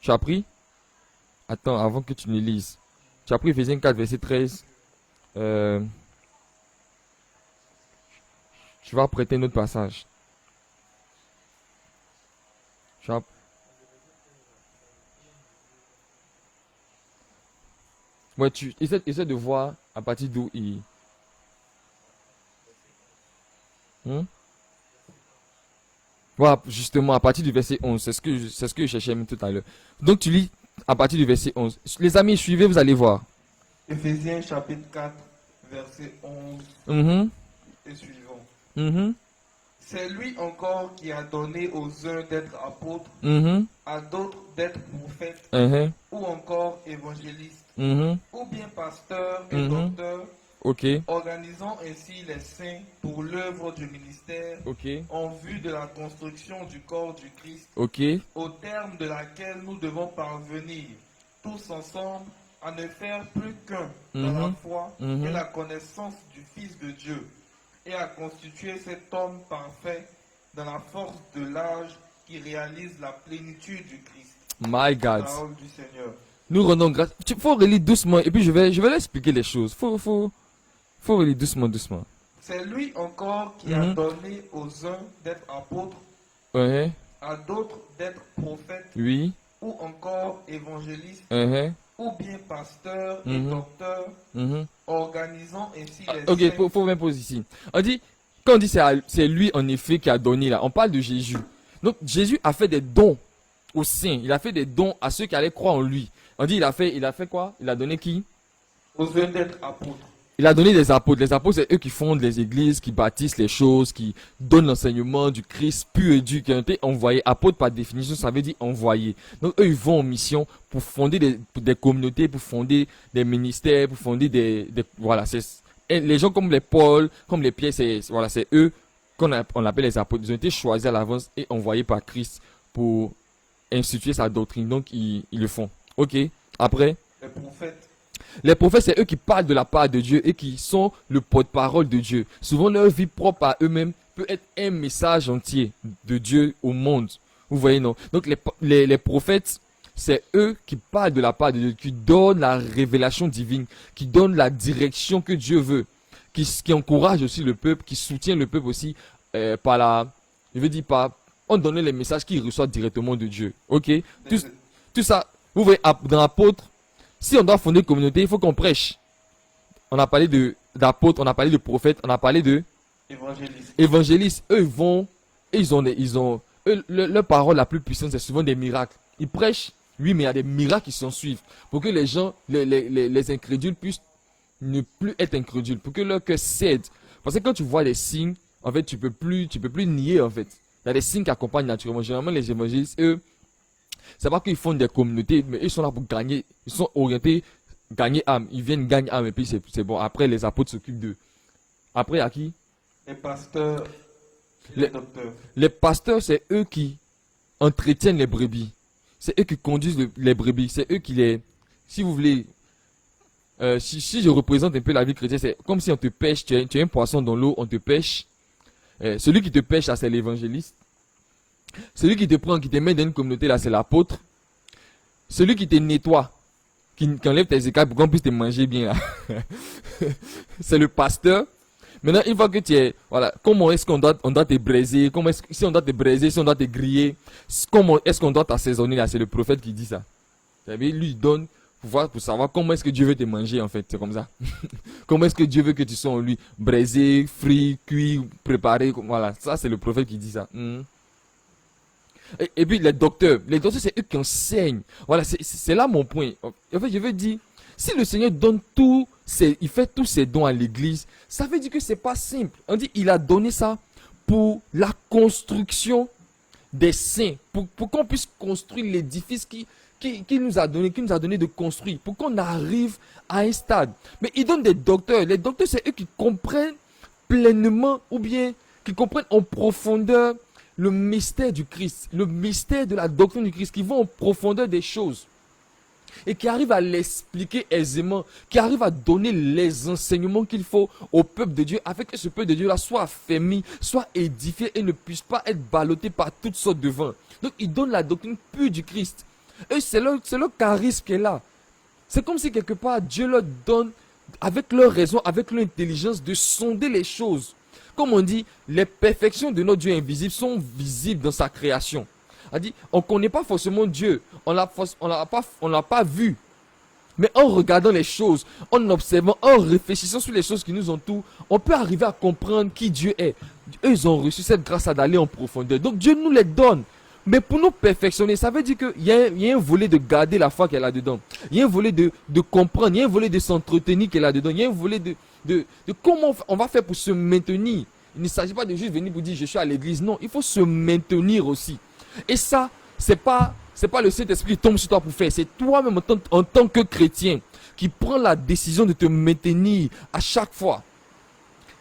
Tu as pris? Attends, avant que tu ne lises. Tu as pris Éphésiens 4, verset 13. Je vais apprêter un autre passage. Ouais, tu essaies de voir à partir d'où il... Voilà, justement, à partir du verset 11. C'est ce que je cherchais même tout à l'heure. Donc, tu lis à partir du verset 11. Les amis, suivez, vous allez voir. Éphésiens chapitre 4, verset 11 et suivant. C'est lui encore qui a donné aux uns d'être apôtres, à d'autres d'être prophètes, ou encore évangélistes, ou bien pasteurs et docteurs, organisant ainsi les saints pour l'œuvre du ministère, en vue de la construction du corps du Christ, au terme de laquelle nous devons parvenir, tous ensemble, à ne faire plus qu'un dans la foi et la connaissance du Fils de Dieu, et à constituer cet homme parfait dans la force de l'âge qui réalise la plénitude du Christ. My God. Parole du Seigneur. Nous rendons grâce. Il faut relire doucement et puis je vais l'expliquer les choses. Faut relire doucement. C'est lui encore qui a donné aux uns d'être apôtres, à d'autres d'être prophètes, ou encore évangélistes, ou bien pasteurs et docteurs, organisant ainsi les saints. Faut même poser ici. Quand on dit c'est lui en effet qui a donné là, on parle de Jésus. Donc Jésus a fait des dons aux saints. Il a fait des dons à ceux qui allaient croire en lui. On dit il a fait quoi? Il a donné qui? Aux uns d'être apôtres. Il a donné des apôtres. Les apôtres, c'est eux qui fondent les églises, qui bâtissent les choses, qui donnent l'enseignement du Christ pur et dur, qui ont été envoyés. Apôtres, par définition, ça veut dire envoyés. Donc, eux, ils vont en mission pour fonder des communautés, pour fonder des ministères, pour fonder voilà, et les gens comme les Paul, comme les Pierre, c'est eux qu'on appelle les apôtres. Ils ont été choisis à l'avance et envoyés par Christ pour instituer sa doctrine. Donc, ils le font. Ok. Après. Les prophètes. Les prophètes, c'est eux qui parlent de la part de Dieu et qui sont le porte-parole de Dieu. Souvent, leur vie propre à eux-mêmes peut être un message entier de Dieu au monde. Vous voyez, non? Donc, les prophètes, c'est eux qui parlent de la part de Dieu, qui donnent la révélation divine, qui donnent la direction que Dieu veut, qui encouragent aussi le peuple, qui soutiennent le peuple aussi par en donnant les messages qu'ils reçoivent directement de Dieu. Ok? Tout ça, vous voyez, dans l'apôtre, si on doit fonder une communauté, il faut qu'on prêche. On a parlé d'apôtres, on a parlé de prophètes, on a parlé de évangélistes. Eux leur parole la plus puissante, c'est souvent des miracles. Ils prêchent, oui, mais il y a des miracles qui s'en suivent. Pour que les gens, les incrédules puissent ne plus être incrédules. Pour que leur cœur cède. Parce que quand tu vois des signes, en fait, tu peux plus nier, en fait. Il y a des signes qui accompagnent naturellement. Généralement, les évangélistes, eux, c'est pas qu'ils font des communautés, mais ils sont là pour gagner. Ils sont orientés, gagner âme. Ils viennent gagner âme et puis c'est bon. Après, les apôtres s'occupent d'eux. Après, à qui? Les pasteurs, les docteurs. Les pasteurs, c'est eux qui entretiennent les brebis. C'est eux qui conduisent les brebis. C'est eux qui les... Si vous voulez... si je représente un peu la vie chrétienne, c'est comme si on te pêche. Tu as un poisson dans l'eau, on te pêche. Celui qui te pêche, là, c'est l'évangéliste. Celui qui te prend, qui te met dans une communauté, là, c'est l'apôtre. Celui qui te nettoie, qui enlève tes écailles pour qu'on puisse te manger bien, là. C'est le pasteur. Maintenant, une fois que tu es, voilà, comment est-ce qu'on doit te braiser, si on doit te braiser, si on doit te griller, comment est-ce qu'on doit t'assaisonner, là, c'est le prophète qui dit ça. Vous savez, lui, il donne, pour savoir comment est-ce que Dieu veut te manger, en fait. C'est comme ça. Comment est-ce que Dieu veut que tu sois en lui. Braisé, frit, cuit, préparé. Voilà. Ça, c'est le prophète qui dit ça. Et puis, les docteurs, c'est eux qui enseignent. Voilà, c'est là mon point. En fait, je veux dire, si le Seigneur donne il fait tous ses dons à l'église, ça veut dire que c'est pas simple. On dit, il a donné ça pour la construction des saints, pour qu'on puisse construire l'édifice qui nous a donné de construire, pour qu'on arrive à un stade. Mais il donne des docteurs. Les docteurs, c'est eux qui comprennent pleinement, ou bien qui comprennent en profondeur le mystère du Christ, le mystère de la doctrine du Christ, qui vont en profondeur des choses et qui arrivent à l'expliquer aisément, qui arrivent à donner les enseignements qu'il faut au peuple de Dieu, afin que ce peuple de Dieu-là soit affermi, soit édifié et ne puisse pas être ballotté par toutes sortes de vents. Donc, ils donnent la doctrine pure du Christ. Et c'est leur charisme qui est là. C'est comme si quelque part, Dieu leur donne, avec leur raison, avec leur intelligence, de sonder les choses. Comme on dit, les perfections de notre Dieu invisible sont visibles dans sa création. On ne connaît pas forcément Dieu, on l'a pas vu. Mais en regardant les choses, en observant, en réfléchissant sur les choses qui nous entourent, on peut arriver à comprendre qui Dieu est. Eux, ils ont reçu cette grâce d'aller en profondeur. Donc Dieu nous les donne. Mais pour nous perfectionner, ça veut dire qu'il y a un volet de garder la foi qu'elle a dedans. Il y a un volet de comprendre, il y a un volet de s'entretenir qu'elle a dedans. Il y a un volet de comment on va faire pour se maintenir. Il ne s'agit pas de juste venir pour dire je suis à l'église. Non, il faut se maintenir aussi. Et ça, c'est pas le Saint-Esprit qui tombe sur toi pour faire. C'est toi-même en tant que chrétien qui prend la décision de te maintenir à chaque fois.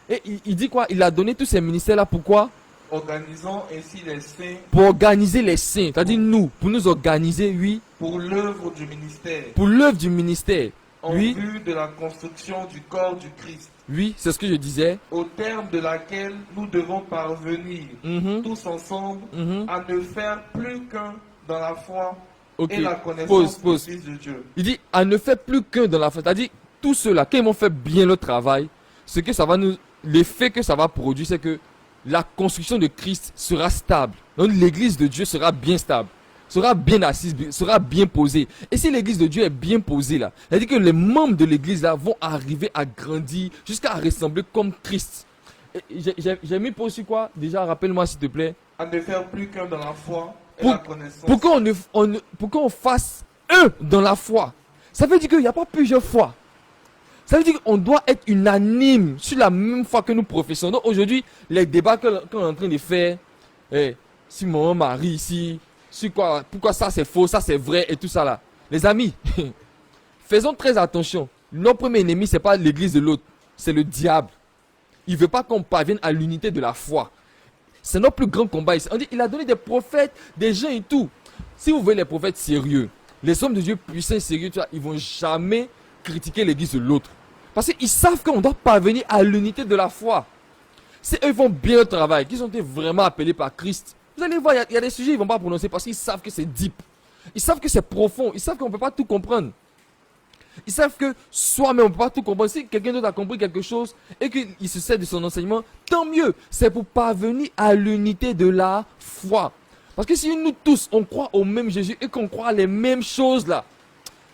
Et il dit quoi? Il a donné tous ces ministères-là. Pourquoi? Organisons ainsi les saints. Pour organiser les saints. C'est-à-dire pour nous organiser, oui. Pour l'œuvre du ministère. Pour l'œuvre du ministère. En oui. vue de la construction du corps du Christ. Oui, c'est ce que je disais. Au terme de laquelle nous devons parvenir tous ensemble à ne faire plus qu'un dans la foi et la connaissance du Fils de Dieu. Il dit à ne faire plus qu'un dans la foi. C'est-à-dire tous ceux-là, quand ils vont faire bien le travail, l'effet que ça va produire, c'est que la construction de Christ sera stable. Donc l'église de Dieu sera bien stable, sera bien assise, sera bien posée. Et si l'église de Dieu est bien posée là, c'est-à-dire que les membres de l'église là vont arriver à grandir jusqu'à ressembler comme Christ. J'ai mis pour aussi quoi? Déjà, rappelle-moi s'il te plaît. À ne faire plus qu'un dans la foi et la connaissance. Pour qu'on fasse un dans la foi. Ça veut dire qu'il n'y a pas plusieurs foi. Ça veut dire qu'on doit être unanime sur la même foi que nous professons. Donc aujourd'hui, les débats qu'on est en train de faire, si mon mari ici, pourquoi ça c'est faux, ça c'est vrai et tout ça là. Les amis, faisons très attention. Notre premier ennemi, c'est pas l'église de l'autre, c'est le diable. Il ne veut pas qu'on parvienne à l'unité de la foi. C'est notre plus grand combat ici. On dit, il a donné des prophètes, des gens et tout. Si vous voyez les prophètes sérieux, les hommes de Dieu puissants et sérieux, ils ne vont jamais critiquer l'église de l'autre. Parce qu'ils savent qu'on doit parvenir à l'unité de la foi. Si eux font bien le travail, qu'ils ont été vraiment appelés par Christ, vous allez voir, il y a des sujets qu'ils ne vont pas prononcer parce qu'ils savent que c'est deep. Ils savent que c'est profond. Ils savent qu'on ne peut pas tout comprendre. Ils savent que soi-même on ne peut pas tout comprendre. Si quelqu'un d'autre a compris quelque chose et qu'il se sert de son enseignement, tant mieux. C'est pour parvenir à l'unité de la foi. Parce que si nous tous, on croit au même Jésus et qu'on croit les mêmes choses là,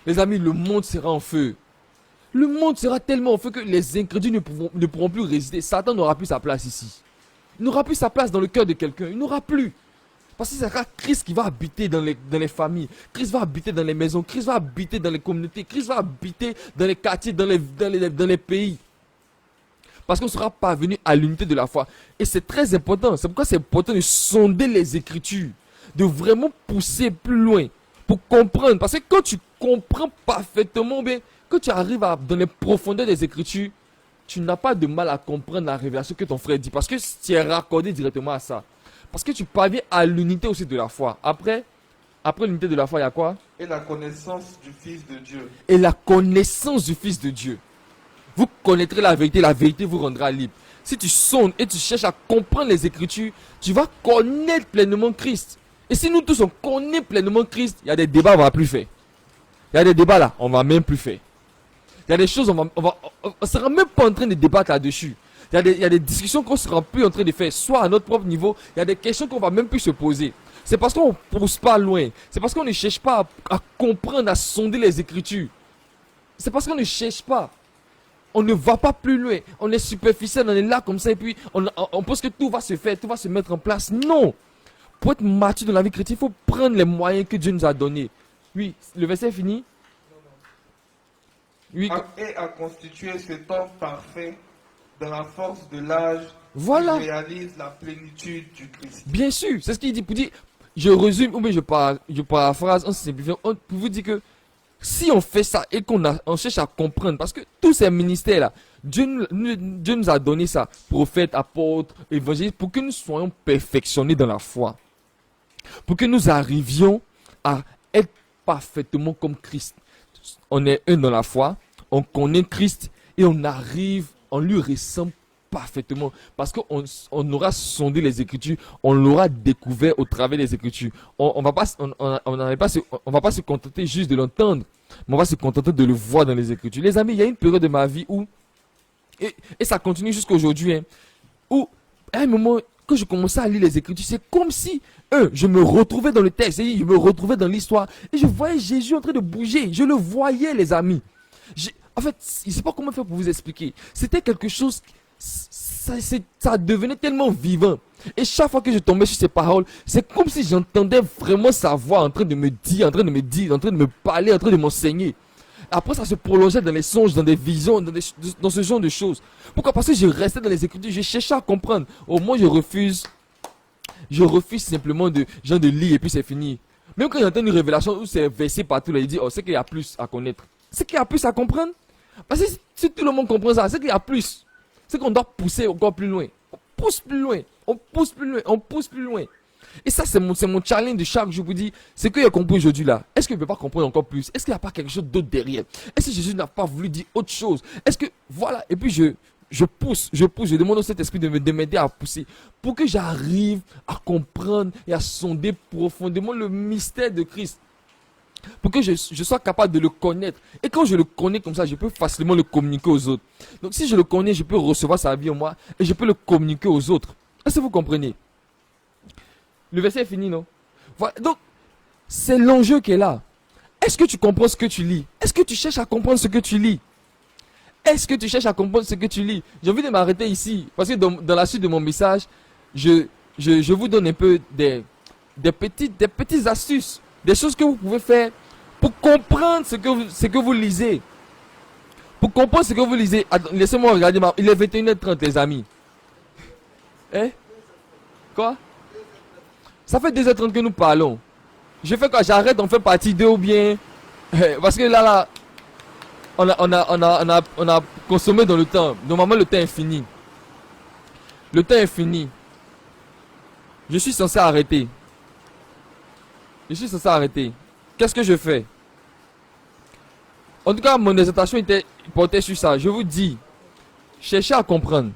les amis, le monde sera en feu. Le monde sera tellement en feu que les incrédules ne pourront plus résister. Satan n'aura plus sa place ici. Il n'aura plus sa place dans le cœur de quelqu'un. Il n'aura plus. Parce que ce sera Christ qui va habiter dans les familles. Christ va habiter dans les maisons. Christ va habiter dans les communautés. Christ va habiter dans les quartiers, dans les pays. Parce qu'on sera parvenu à l'unité de la foi. Et c'est très important. C'est pourquoi c'est important de sonder les Écritures. De vraiment pousser plus loin. Pour comprendre. Parce que quand tu comprends parfaitement bien, quand tu arrives dans les profondeurs des Écritures, tu n'as pas de mal à comprendre la révélation que ton frère dit. Parce que tu es raccordé directement à ça. Parce que tu parviens à l'unité aussi de la foi. Après l'unité de la foi, il y a quoi? Et la connaissance du Fils de Dieu. Et la connaissance du Fils de Dieu. Vous connaîtrez la vérité vous rendra libre. Si tu sondes et tu cherches à comprendre les Écritures, tu vas connaître pleinement Christ. Et si nous tous on connaît pleinement Christ, il y a des débats on ne va plus faire. Il y a des débats là, on ne va même plus faire. Il y a des choses, on ne sera même pas en train de débattre là-dessus. Il y a des discussions qu'on ne sera plus en train de faire, soit à notre propre niveau, il y a des questions qu'on ne va même plus se poser. C'est parce qu'on ne pousse pas loin. C'est parce qu'on ne cherche pas à comprendre, à sonder les Écritures. C'est parce qu'on ne cherche pas. On ne va pas plus loin. On est superficiel, on est là comme ça et puis on pense que tout va se faire, tout va se mettre en place. Non. Pour être mature dans la vie chrétienne, il faut prendre les moyens que Dieu nous a donnés. Oui, le verset est fini. Oui. Et à constituer cet homme parfait dans la force de l'âge Voilà. qui réalise la plénitude du Christ. Bien sûr, c'est ce qu'il dit. Pour dire, je résume, ou bien je paraphrase en simplifiant, pour vous dire que si on fait ça et on cherche à comprendre, parce que tous ces ministères-là, Dieu nous a donné ça, prophètes, apôtres, évangélistes, pour que nous soyons perfectionnés dans la foi. Pour que nous arrivions à être parfaitement comme Christ. On est un dans la foi, on connaît Christ et on lui ressemble parfaitement. Parce qu'on aura sondé les Écritures, on l'aura découvert au travers des Écritures. On va pas se contenter juste de l'entendre, mais on va se contenter de le voir dans les Écritures. Les amis, il y a une période de ma vie où, et ça continue jusqu'à aujourd'hui, hein, où à un moment, quand je commençais à lire les Écritures, c'est comme si, je me retrouvais dans le texte, je me retrouvais dans l'histoire, et je voyais Jésus en train de bouger. Je le voyais, les amis. En fait, je ne sais pas comment faire pour vous expliquer. C'était quelque chose, ça devenait tellement vivant. Et chaque fois que je tombais sur ces paroles, c'est comme si j'entendais vraiment sa voix en train de me dire, en train de me parler, en train de m'enseigner. Après, ça se prolongeait dans les songes, dans des visions, dans ce genre de choses. Pourquoi? Parce que je restais dans les Écritures, je cherchais à comprendre. Au moins, je refuse simplement de lire et puis c'est fini. Même quand j'entends une révélation où c'est versé partout, là, il dit, oh, c'est qu'il y a plus à connaître. C'est qu'il y a plus à comprendre. Parce que si tout le monde comprend ça, c'est qu'il y a plus. C'est qu'on doit pousser encore plus loin. On pousse plus loin. On pousse plus loin. On pousse plus loin. Et ça, c'est mon challenge de chaque jour. Je vous dis, c'est qu'il y a compris aujourd'hui là. Est-ce qu'il ne peut pas comprendre encore plus? Est-ce qu'il n'y a pas quelque chose d'autre derrière? Est-ce que Jésus n'a pas voulu dire autre chose? Est-ce que, voilà. Et puis je pousse. Je demande au Saint-Esprit de m'aider à pousser. Pour que j'arrive à comprendre et à sonder profondément le mystère de Christ. Pour que je sois capable de le connaître. Et quand je le connais comme ça, je peux facilement le communiquer aux autres. Donc si je le connais, je peux recevoir sa vie en moi et je peux le communiquer aux autres. Est-ce que vous comprenez? Le verset est fini, non? Voilà. Donc, c'est l'enjeu qui est là. Est-ce que tu comprends ce que tu lis? Est-ce que tu cherches à comprendre ce que tu lis? Est-ce que tu cherches à comprendre ce que tu lis? J'ai envie de m'arrêter ici. Parce que dans la suite de mon message, je vous donne un peu des petites astuces. Des choses que vous pouvez faire pour comprendre ce que vous lisez. Pour comprendre ce que vous lisez. Laissez-moi regarder. Il est 21h30, les amis. Hein? Quoi? Ça fait 2h30 que nous parlons. Je fais quoi? J'arrête, on fait partie 2 ou bien... Parce que là, on a consommé dans le temps. Normalement, le temps est fini. Le temps est fini. Je suis censé arrêter. Qu'est-ce que je fais? En tout cas, mon exhortation était portée sur ça. Je vous dis, cherchez à comprendre.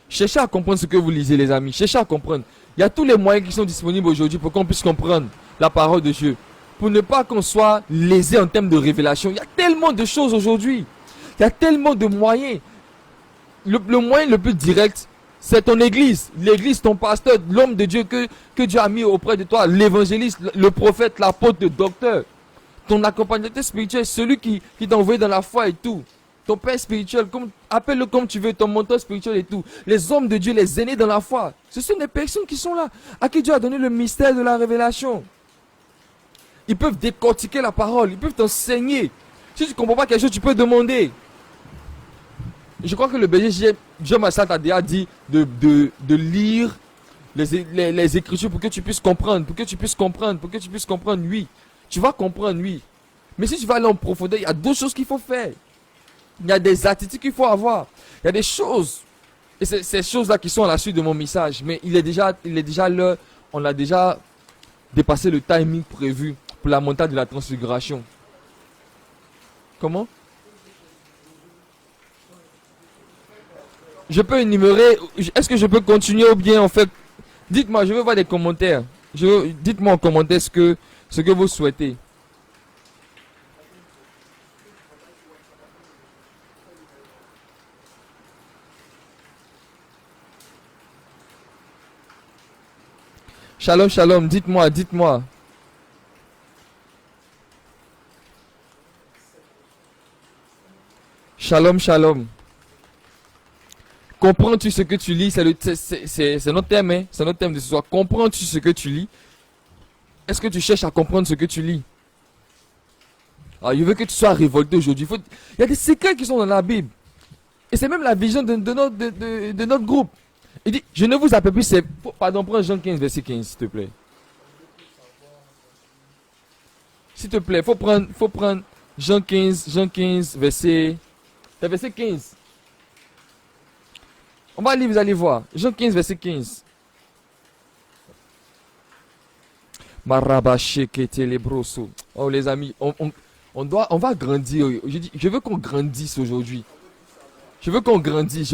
Cherchez à comprendre ce que vous lisez, les amis. Cherchez à comprendre. Il y a tous les moyens qui sont disponibles aujourd'hui pour qu'on puisse comprendre la parole de Dieu. Pour ne pas qu'on soit lésé en termes de révélation. Il y a tellement de choses aujourd'hui. Il y a tellement de moyens. Le moyen le plus direct, c'est ton église. L'église, ton pasteur, l'homme de Dieu que Dieu a mis auprès de toi. L'évangéliste, le prophète, l'apôtre, le docteur. Ton accompagnateur spirituel, celui qui t'a envoyé dans la foi et tout. Ton père spirituel, appelle-le comme tu veux, ton mentor spirituel et tout. Les hommes de Dieu, les aînés dans la foi. Ce sont des personnes qui sont là, à qui Dieu a donné le mystère de la révélation. Ils peuvent décortiquer la parole, ils peuvent t'enseigner. Si tu ne comprends pas quelque chose, tu peux demander. Je crois que le berger Jean Massat a déjà dit de lire les Écritures pour que tu puisses comprendre, oui. Tu vas comprendre, oui. Mais si tu vas aller en profondeur, il y a d'autres choses qu'il faut faire. Il y a des attitudes qu'il faut avoir. Il y a des choses. Et c'est ces choses-là qui sont à la suite de mon message. Mais il est déjà l'heure. On a déjà dépassé le timing prévu pour la montagne de la transfiguration. Comment? Je peux énumérer. Est-ce que je peux continuer ou bien en fait... Dites-moi, je veux voir des commentaires. Dites-moi en commentaire ce que vous souhaitez. Shalom, shalom, dites-moi, dites-moi. Shalom, shalom. Comprends-tu ce que tu lis? C'est notre thème, hein? C'est notre thème de ce soir. Comprends-tu ce que tu lis? Est-ce que tu cherches à comprendre ce que tu lis? Alors, je veux que tu sois révolté aujourd'hui. Il y a des secrets qui sont dans la Bible. Et c'est même la vision de notre groupe. Il dit, je ne vous appelle plus, pardon, prends Jean 15, verset 15, s'il te plaît. S'il te plaît, faut prendre Jean 15, verset 15. On va lire, vous allez voir. Jean 15, verset 15. Oh les amis, on va grandir. Je veux qu'on grandisse aujourd'hui. Je veux qu'on grandisse.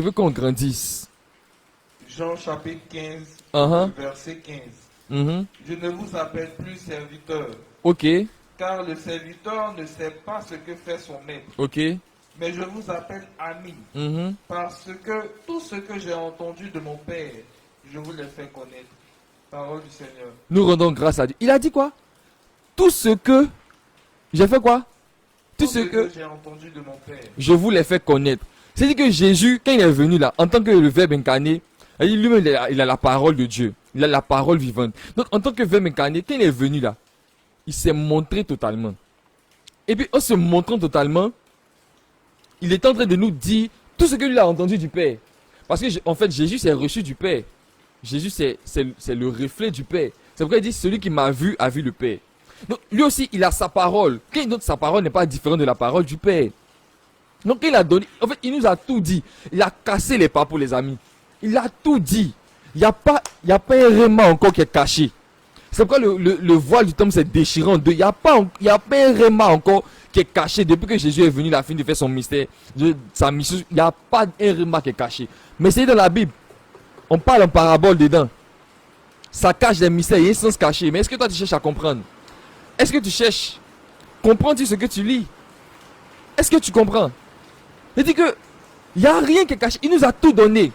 Jean chapitre 15, verset 15. Je ne vous appelle plus serviteur. Ok. Car le serviteur ne sait pas ce que fait son maître. Ok. Mais je vous appelle ami. Parce que tout ce que j'ai entendu de mon Père, je vous l'ai fait connaître. Parole du Seigneur. Nous rendons grâce à Dieu. Il a dit quoi? Tout ce que j'ai fait quoi? Tout ce que j'ai entendu de mon Père, je vous l'ai fait connaître. C'est-à-dire que Jésus, quand il est venu là, en tant que le Verbe incarné, lui-même il a la parole de Dieu. Il a la parole vivante. Donc en tant que Verbe incarné, quand il est venu là, il s'est montré totalement. Et puis en se montrant totalement, il est en train de nous dire tout ce que lui a entendu du Père. Parce que en fait, Jésus s'est reçu du Père. Jésus c'est le reflet du Père. C'est pourquoi il dit celui qui m'a vu a vu le Père. Donc lui aussi il a sa parole. Donc sa parole n'est pas différente de la parole du Père. Donc il a donné, en fait il nous a tout dit. Il a cassé les papos les amis. Il a tout dit. Il n'y a pas un réma encore qui est caché. C'est pourquoi le voile du temple s'est déchiré en deux. Il n'y a pas un réma encore qui est caché. Depuis que Jésus est venu, il a fini de faire son mystère, sa mission. Il n'y a pas un réma qui est caché. Mais c'est dans la Bible. On parle en parabole dedans. Ça cache des mystères, il y a un sens caché. Mais est-ce que toi tu cherches à comprendre? Est-ce que tu cherches? Comprends-tu ce que tu lis? Est-ce que tu comprends? Il dit que il n'y a rien qui est caché. Il nous a tout donné.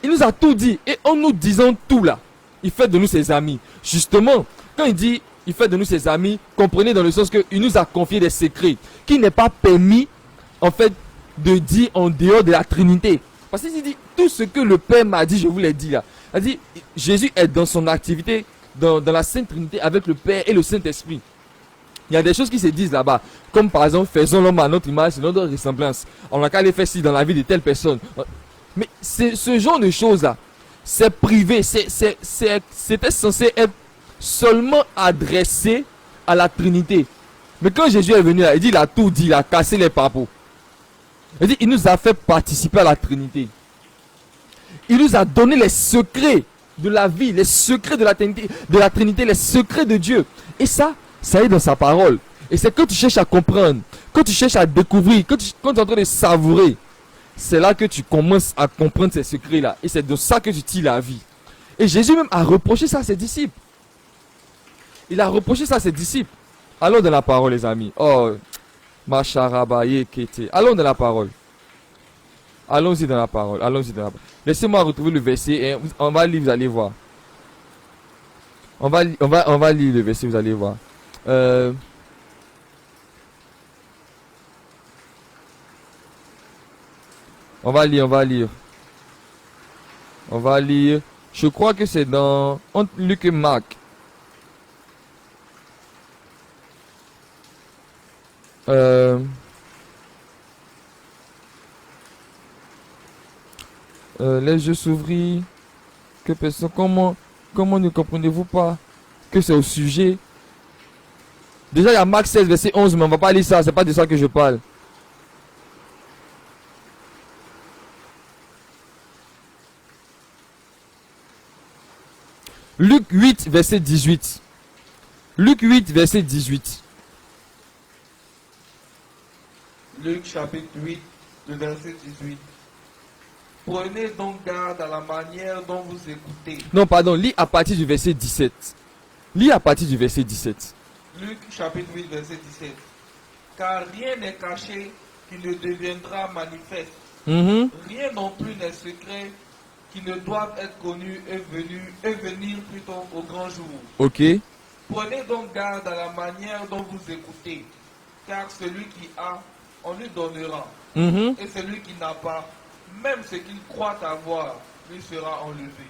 Il nous a tout dit. Et en nous disant tout là, il fait de nous ses amis. Justement, quand il dit il fait de nous ses amis, comprenez dans le sens qu'il nous a confié des secrets qui n'est pas permis en fait de dire en dehors de la Trinité. Parce qu'il dit tout ce que le Père m'a dit, je vous l'ai dit là. Il dit Jésus est dans son activité dans la Sainte Trinité avec le Père et le Saint-Esprit. Il y a des choses qui se disent là-bas, comme par exemple faisons l'homme à notre image, notre ressemblance. On n'a qu'à les faire ci dans la vie de telle personne. Mais ce genre de choses là, c'est privé, c'était censé être seulement adressé à la Trinité. Mais quand Jésus est venu là, il dit il a tout dit, il a cassé les papos. Il dit il nous a fait participer à la Trinité. Il nous a donné les secrets de la vie, les secrets de la Trinité, les secrets de Dieu. Et ça est dans sa parole. Et c'est quand tu cherches à comprendre, quand tu cherches à découvrir, quand tu es en train de savourer, c'est là que tu commences à comprendre ces secrets-là. Et c'est de ça que tu tires la vie. Et Jésus même a reproché ça à ses disciples. Il a reproché ça à ses disciples. Allons dans la parole, les amis. Oh, Macharabaye Kete. Allons dans la parole. Allons-y dans la parole. Allons-y dans la parole. Laissez-moi retrouver le verset. Et on va lire, vous allez voir. On va lire le verset, vous allez voir. On va lire. Je crois que c'est dans entre Luc et Marc. Les yeux s'ouvrir. Que personne, comment ne comprenez-vous pas que c'est au sujet? Déjà il y a Marc 16 verset 11, mais on va pas lire ça, c'est pas de ça que je parle. Luc 8 verset 18. Luc 8 verset 18. Luc chapitre 8, le verset 18. Prenez donc garde à la manière dont vous écoutez. Non, pardon, lis à partir du verset 17. Lis à partir du verset 17. Luc chapitre 8, verset 17. Car rien n'est caché qui ne deviendra manifeste. Rien non plus n'est secret qui ne doivent être connus et venir plutôt au grand jour. Ok. Prenez donc garde à la manière dont vous écoutez, car celui qui a, on lui donnera, Mhm. et celui qui n'a pas, même ce qu'il croit avoir, lui sera enlevé.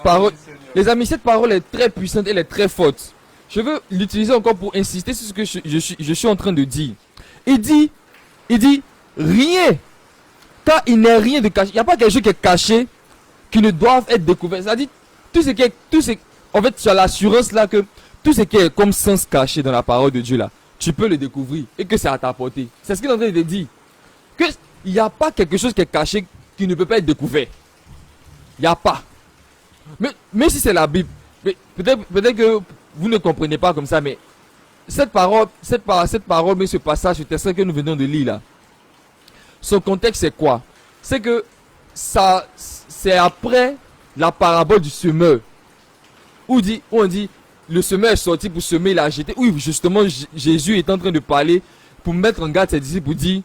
Parole. du Seigneur. Les amis, cette parole est très puissante, elle est très forte. Je veux l'utiliser encore pour insister sur ce que je suis en train de dire. Il dit, rien, car il n'est rien de caché. Il n'y a pas quelque chose qui est caché qui ne doivent être découvert. C'est-à-dire, en fait, tu as l'assurance là que tout ce qui est comme sens caché dans la parole de Dieu là, tu peux le découvrir et que c'est à ta portée. C'est ce qu'il est en train de dire. Que il n'y a pas quelque chose qui est caché qui ne peut pas être découvert. Il n'y a pas. Mais si c'est la Bible, peut-être que vous ne comprenez pas comme ça, mais cette parole, mais ce passage, ce texte que nous venons de lire là, son contexte c'est quoi? C'est que ça, c'est après la parabole du semeur, où on dit, le semeur est sorti pour semer, il a jeté. Oui, justement, Jésus est en train de parler pour mettre en garde ses disciples, pour dire,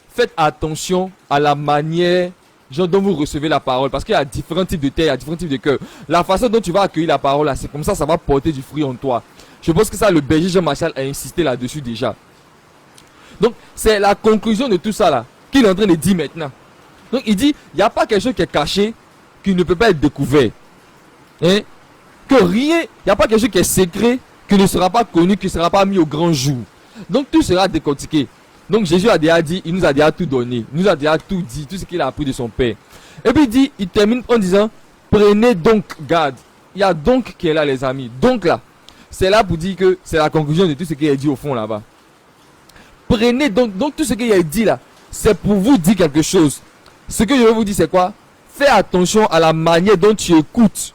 faites attention à la manière dont vous recevez la parole, parce qu'il y a différents types de terre, il y a différents types de cœur. La façon dont tu vas accueillir la parole, là, c'est comme ça va porter du fruit en toi. Je pense que ça, le berger Jean Marchal a insisté là-dessus déjà. Donc, c'est la conclusion de tout ça là, qu'il est en train de dire maintenant. Donc, il dit, il n'y a pas quelque chose qui est caché, qui ne peut pas être découvert. Hein? Que rien, il n'y a pas quelque chose qui est secret, qui ne sera pas connu, qui ne sera pas mis au grand jour. Donc, tout sera décortiqué. Donc Jésus a déjà dit, il nous a déjà tout donné, il nous a déjà tout dit, tout ce qu'il a appris de son Père. Et puis il termine en disant, prenez donc garde. Il y a donc qui est là les amis. Donc là, c'est là pour dire que c'est la conclusion de tout ce qu'il a dit au fond là-bas. Prenez donc tout ce qu'il a dit là, c'est pour vous dire quelque chose. Ce que je veux vous dire c'est quoi? Fais attention à la manière dont tu écoutes.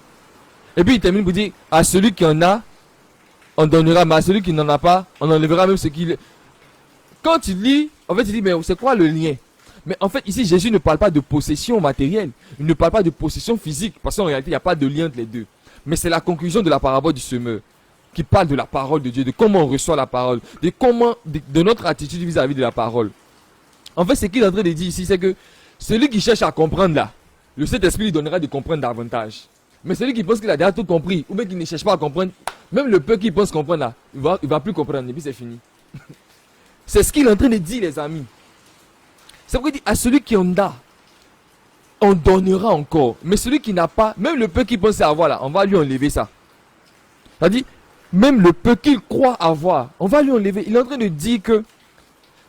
Et puis il termine pour dire, à celui qui en a, on donnera, mais à celui qui n'en a pas, on enlèvera même ce qu'il... Quand tu lis, en fait, tu dis, mais c'est quoi le lien? Mais en fait, ici, Jésus ne parle pas de possession matérielle. Il ne parle pas de possession physique. Parce qu'en réalité, il n'y a pas de lien entre les deux. Mais c'est la conclusion de la parabole du semeur qui parle de la parole de Dieu, de comment on reçoit la parole, de notre attitude vis-à-vis de la parole. En fait, ce qu'il est en train de dire ici, c'est que celui qui cherche à comprendre là, le Saint-Esprit lui donnera de comprendre davantage. Mais celui qui pense qu'il a déjà tout compris, ou bien qui ne cherche pas à comprendre, même le peu qu'il pense comprendre là, il va plus comprendre, et puis c'est fini. C'est ce qu'il est en train de dire, les amis. C'est pourquoi il dit, à celui qui en a, on donnera encore. Mais celui qui n'a pas, même le peu qu'il pense avoir là, on va lui enlever ça. C'est-à-dire, même le peu qu'il croit avoir, on va lui enlever. Il est en train de dire que,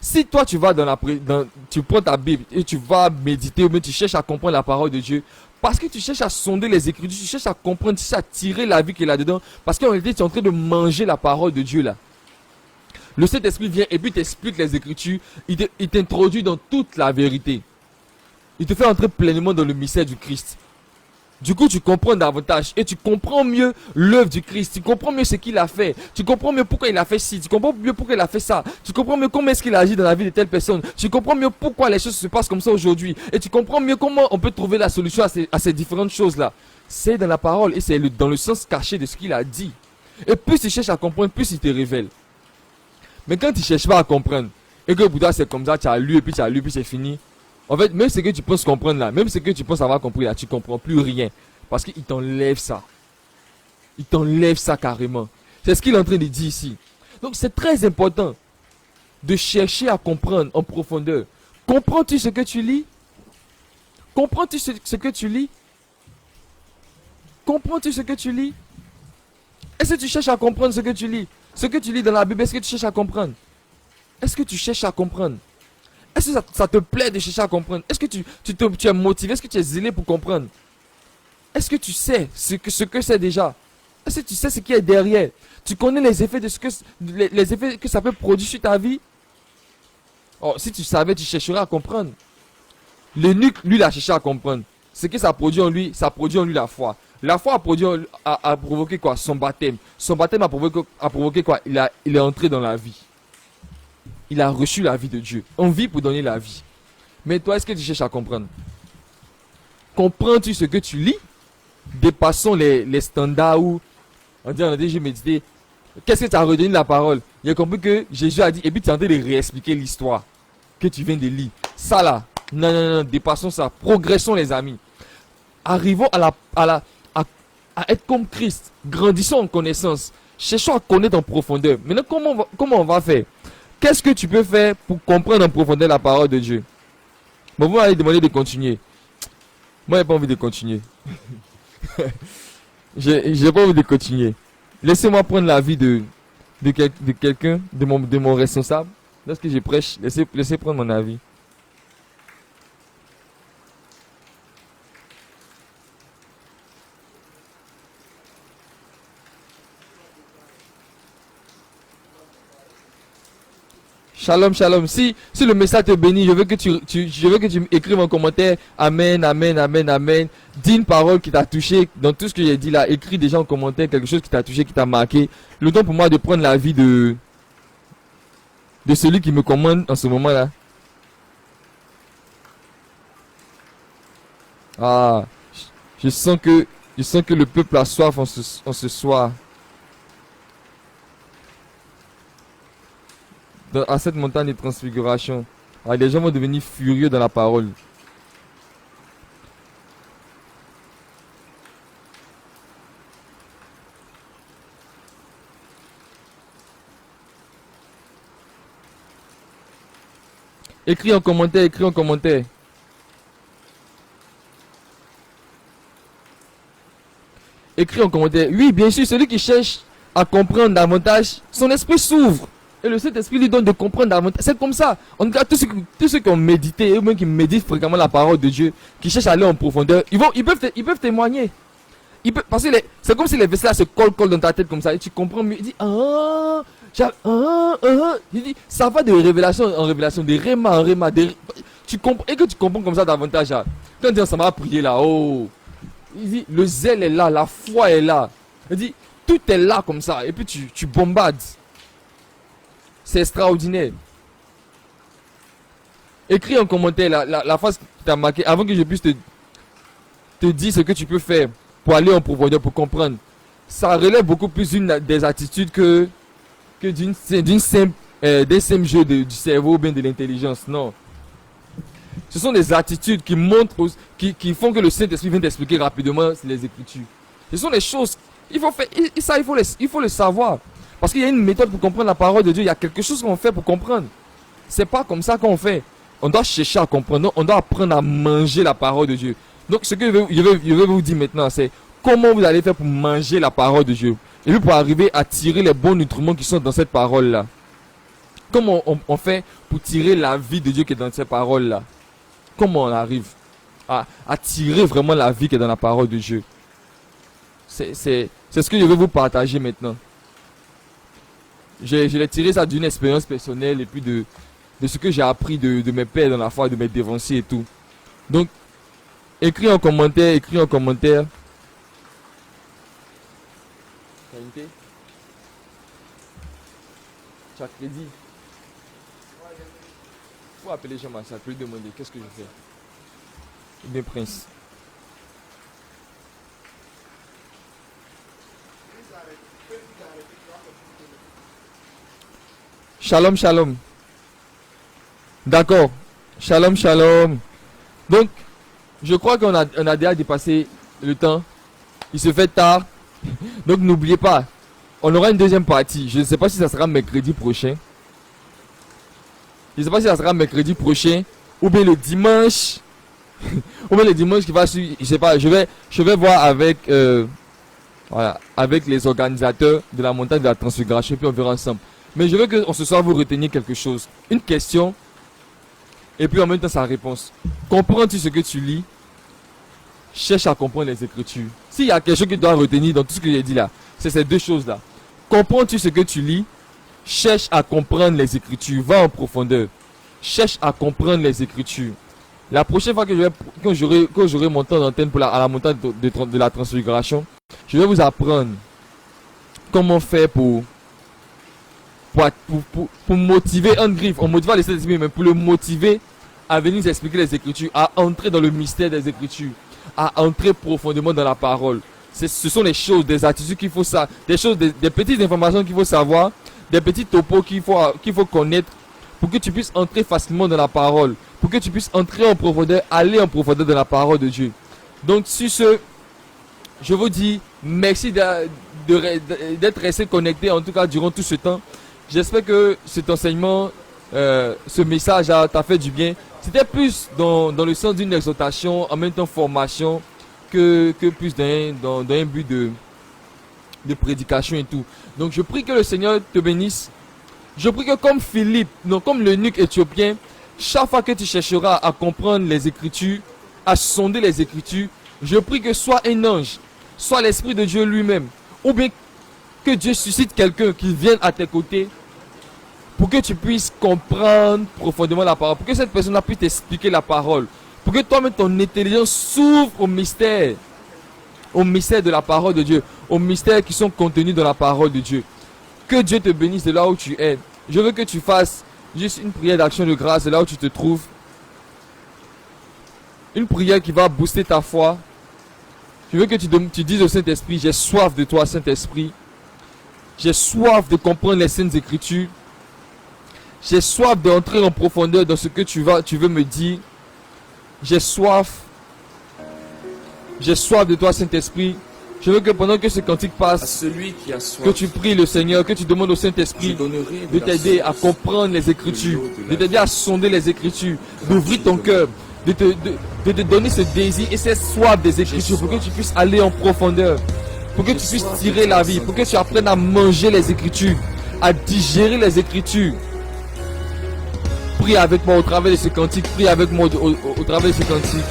si toi tu vas tu prends ta Bible et tu vas méditer, ou bien tu cherches à comprendre la parole de Dieu, parce que tu cherches à sonder les Écritures, tu cherches à comprendre, tu cherches à tirer la vie qui est là-dedans, parce qu'en réalité tu es en train de manger la parole de Dieu là. Le Saint-Esprit vient et puis t'explique les Écritures, il t'introduit dans toute la vérité. Il te fait entrer pleinement dans le mystère du Christ. Du coup, tu comprends davantage et tu comprends mieux l'œuvre du Christ. Tu comprends mieux ce qu'il a fait. Tu comprends mieux pourquoi il a fait ci. Tu comprends mieux pourquoi il a fait ça. Tu comprends mieux comment est-ce qu'il a agi dans la vie de telle personne. Tu comprends mieux pourquoi les choses se passent comme ça aujourd'hui. Et tu comprends mieux comment on peut trouver la solution à ces différentes choses-là. C'est dans la parole et c'est dans le sens caché de ce qu'il a dit. Et plus tu cherches à comprendre, plus il te révèle. Mais quand tu ne cherches pas à comprendre, et que pour toi c'est comme ça, tu as lu, puis c'est fini. En fait, même ce que tu penses comprendre là, même ce que tu penses avoir compris là, tu ne comprends plus rien. Parce qu'il t'enlève ça. Il t'enlève ça carrément. C'est ce qu'il est en train de dire ici. Donc c'est très important de chercher à comprendre en profondeur. Comprends-tu ce que tu lis? Comprends-tu ce que tu lis? Comprends-tu ce que tu lis? Est-ce que tu cherches à comprendre ce que tu lis? Ce que tu lis dans la Bible, est-ce que tu cherches à comprendre? Est-ce que tu cherches à comprendre? Est-ce que ça te plaît de chercher à comprendre? Est-ce que tu es motivé? Est-ce que tu es zélé pour comprendre? Est-ce que tu sais ce que c'est déjà? Est-ce que tu sais ce qui est derrière? Tu connais les effets les effets que ça peut produire sur ta vie? Oh, si tu savais, tu chercherais à comprendre. L'eunuque, lui, il a cherché à comprendre. Ce que ça produit en lui, ça produit en lui la foi. La foi a provoqué quoi? Son baptême. Son baptême a provoqué quoi? Il est entré dans la vie. Il a reçu la vie de Dieu. On vit pour donner la vie. Mais toi, est-ce que tu cherches à comprendre? Comprends-tu ce que tu lis? Dépassons les standards où on dit, j'ai médité. Qu'est-ce que tu as retenu de la parole? Il a compris que Jésus a dit, et puis tu es en train de réexpliquer l'histoire que tu viens de lire. Ça là, non, dépassons ça. Progressons les amis. arrivons à être comme Christ. Grandissons en connaissance. Cherchons à connaître en profondeur. Maintenant, comment on va faire? Qu'est-ce que tu peux faire pour comprendre en profondeur la parole de Dieu? Bon, vous m'avez demandé de continuer. Moi, j'ai pas envie de continuer. J'ai pas envie de continuer. Laissez-moi prendre l'avis de quelqu'un, de mon responsable. Lorsque je prêche, laissez prendre mon avis. Shalom, shalom. Si le message te bénit, je veux que tu écrives en commentaire Amen, Amen, Amen, Amen. Dis une parole qui t'a touché dans tout ce que j'ai dit là. Écris déjà en commentaire quelque chose qui t'a touché, qui t'a marqué. Le temps pour moi de prendre l'avis de celui qui me commande en ce moment-là. Ah, je sens que le peuple a soif en ce soir. À cette montagne de transfiguration. Alors, les gens vont devenir furieux dans la parole. Écris en commentaire, écris en commentaire. Écris en commentaire. Oui, bien sûr, celui qui cherche à comprendre davantage, son esprit s'ouvre. Et le Saint-Esprit lui donne de comprendre davantage. C'est comme ça. En tout cas, tous ceux qui ont médité, ou même qui méditent fréquemment la parole de Dieu, qui cherchent à aller en profondeur, ils peuvent témoigner. Parce que c'est comme si les versets se collent dans ta tête comme ça. Et tu comprends mieux. Il dit, il dit, ça va de révélation en révélation, de réma en réma. Tu comprends, et que tu comprends comme ça davantage. Là. Quand ça va prier là, oh. Il dit, le zèle est là, la foi est là. Il dit, tout est là comme ça. Et puis tu bombades. C'est extraordinaire. Écris en commentaire la phrase qui t'a marqué avant que je puisse te dire ce que tu peux faire pour aller en profondeur, pour comprendre. Ça relève beaucoup plus des attitudes que d'un simple jeu du cerveau ou bien de l'intelligence. Non. Ce sont des attitudes qui montrent, qui font que le Saint-Esprit vient t'expliquer rapidement les Écritures. Ce sont des choses, il faut faire, et ça il faut le savoir. Parce qu'il y a une méthode pour comprendre la parole de Dieu. Il y a quelque chose qu'on fait pour comprendre. C'est pas comme ça qu'on fait. On doit chercher à comprendre. On doit apprendre à manger la parole de Dieu. Donc ce que je vais vous dire maintenant, c'est comment vous allez faire pour manger la parole de Dieu. Et puis pour arriver à tirer les bons nutriments qui sont dans cette parole-là. Comment on fait pour tirer la vie de Dieu qui est dans cette parole-là? Comment on arrive à tirer vraiment la vie qui est dans la parole de Dieu? C'est ce que je vais vous partager maintenant. Je l'ai tiré ça d'une expérience personnelle et puis de ce que j'ai appris de mes pères dans la foi, de mes dévanciers et tout. Donc, écris en commentaire. Qualité. Tu as crédit. Faut appeler Jean-Marcel, peux lui demander qu'est-ce que je fais. Bien prince. Shalom, shalom. D'accord. Shalom, shalom. Donc, je crois qu'on a déjà dépassé le temps. Il se fait tard. Donc, n'oubliez pas, on aura une deuxième partie. Je ne sais pas si ça sera mercredi prochain. Je ne sais pas si ça sera mercredi prochain. Ou bien le dimanche. Ou bien le dimanche qui va suivre. Je ne sais pas. Je vais voir avec les organisateurs de la montagne de la transfiguration. Puis on verra ensemble. Mais je veux que ce soir vous reteniez quelque chose. Une question. Et puis en même temps sa réponse. Comprends-tu ce que tu lis? Cherche à comprendre les Écritures. S'il y a quelque chose que tu dois retenir dans tout ce que j'ai dit là, c'est ces deux choses-là. Comprends-tu ce que tu lis? Cherche à comprendre les Écritures. Va en profondeur. Cherche à comprendre les Écritures. La prochaine fois que j'aurai mon temps d'antenne à la montagne de la transfiguration, je vais vous apprendre comment faire pour motiver un griffe. On motive les Saint-Esprit, mais pour le motiver à venir nous expliquer les Écritures, à entrer dans le mystère des Écritures, à entrer profondément dans la parole. Ce sont les choses, des attitudes qu'il faut savoir, des petites informations qu'il faut savoir, des petits topos qu'il faut connaître pour que tu puisses entrer facilement dans la parole, pour que tu puisses entrer en profondeur, aller en profondeur dans la parole de Dieu. Donc sur ce, je vous dis merci d'être resté connecté, en tout cas durant tout ce temps. J'espère que cet enseignement, ce message t'a fait du bien. C'était plus dans le sens d'une exhortation, en même temps formation, que plus dans un but de prédication et tout. Donc je prie que le Seigneur te bénisse. Je prie que comme Philippe, non, comme l'eunuque éthiopien, chaque fois que tu chercheras à comprendre les Écritures, à sonder les Écritures, je prie que soit un ange, soit l'Esprit de Dieu lui-même, ou bien que Dieu suscite quelqu'un qui vienne à tes côtés pour que tu puisses comprendre profondément la parole, pour que cette personne puisse t'expliquer la parole, pour que toi-même ton intelligence s'ouvre au mystère de la parole de Dieu, aux mystères qui sont contenus dans la parole de Dieu. Que Dieu te bénisse de là où tu es. Je veux que tu fasses juste une prière d'action de grâce de là où tu te trouves. Une prière qui va booster ta foi. Je veux que tu dises au Saint-Esprit, j'ai soif de toi, Saint-Esprit. J'ai soif de comprendre les Saintes Écritures. J'ai soif d'entrer en profondeur dans ce que tu veux me dire. J'ai soif de toi, Saint-Esprit. Je veux que pendant que ce cantique passe, que tu pries le Seigneur, que tu demandes au Saint-Esprit de t'aider à comprendre les Écritures, de t'aider à sonder les Écritures, d'ouvrir ton cœur, de te donner ce désir et cette soif des Écritures pour que tu puisses aller en profondeur, pour que tu puisses tirer la vie, pour que tu apprennes à manger les Écritures, à digérer les Écritures. Prie avec moi au travers de ce cantique, prie avec moi au travers de ce cantique.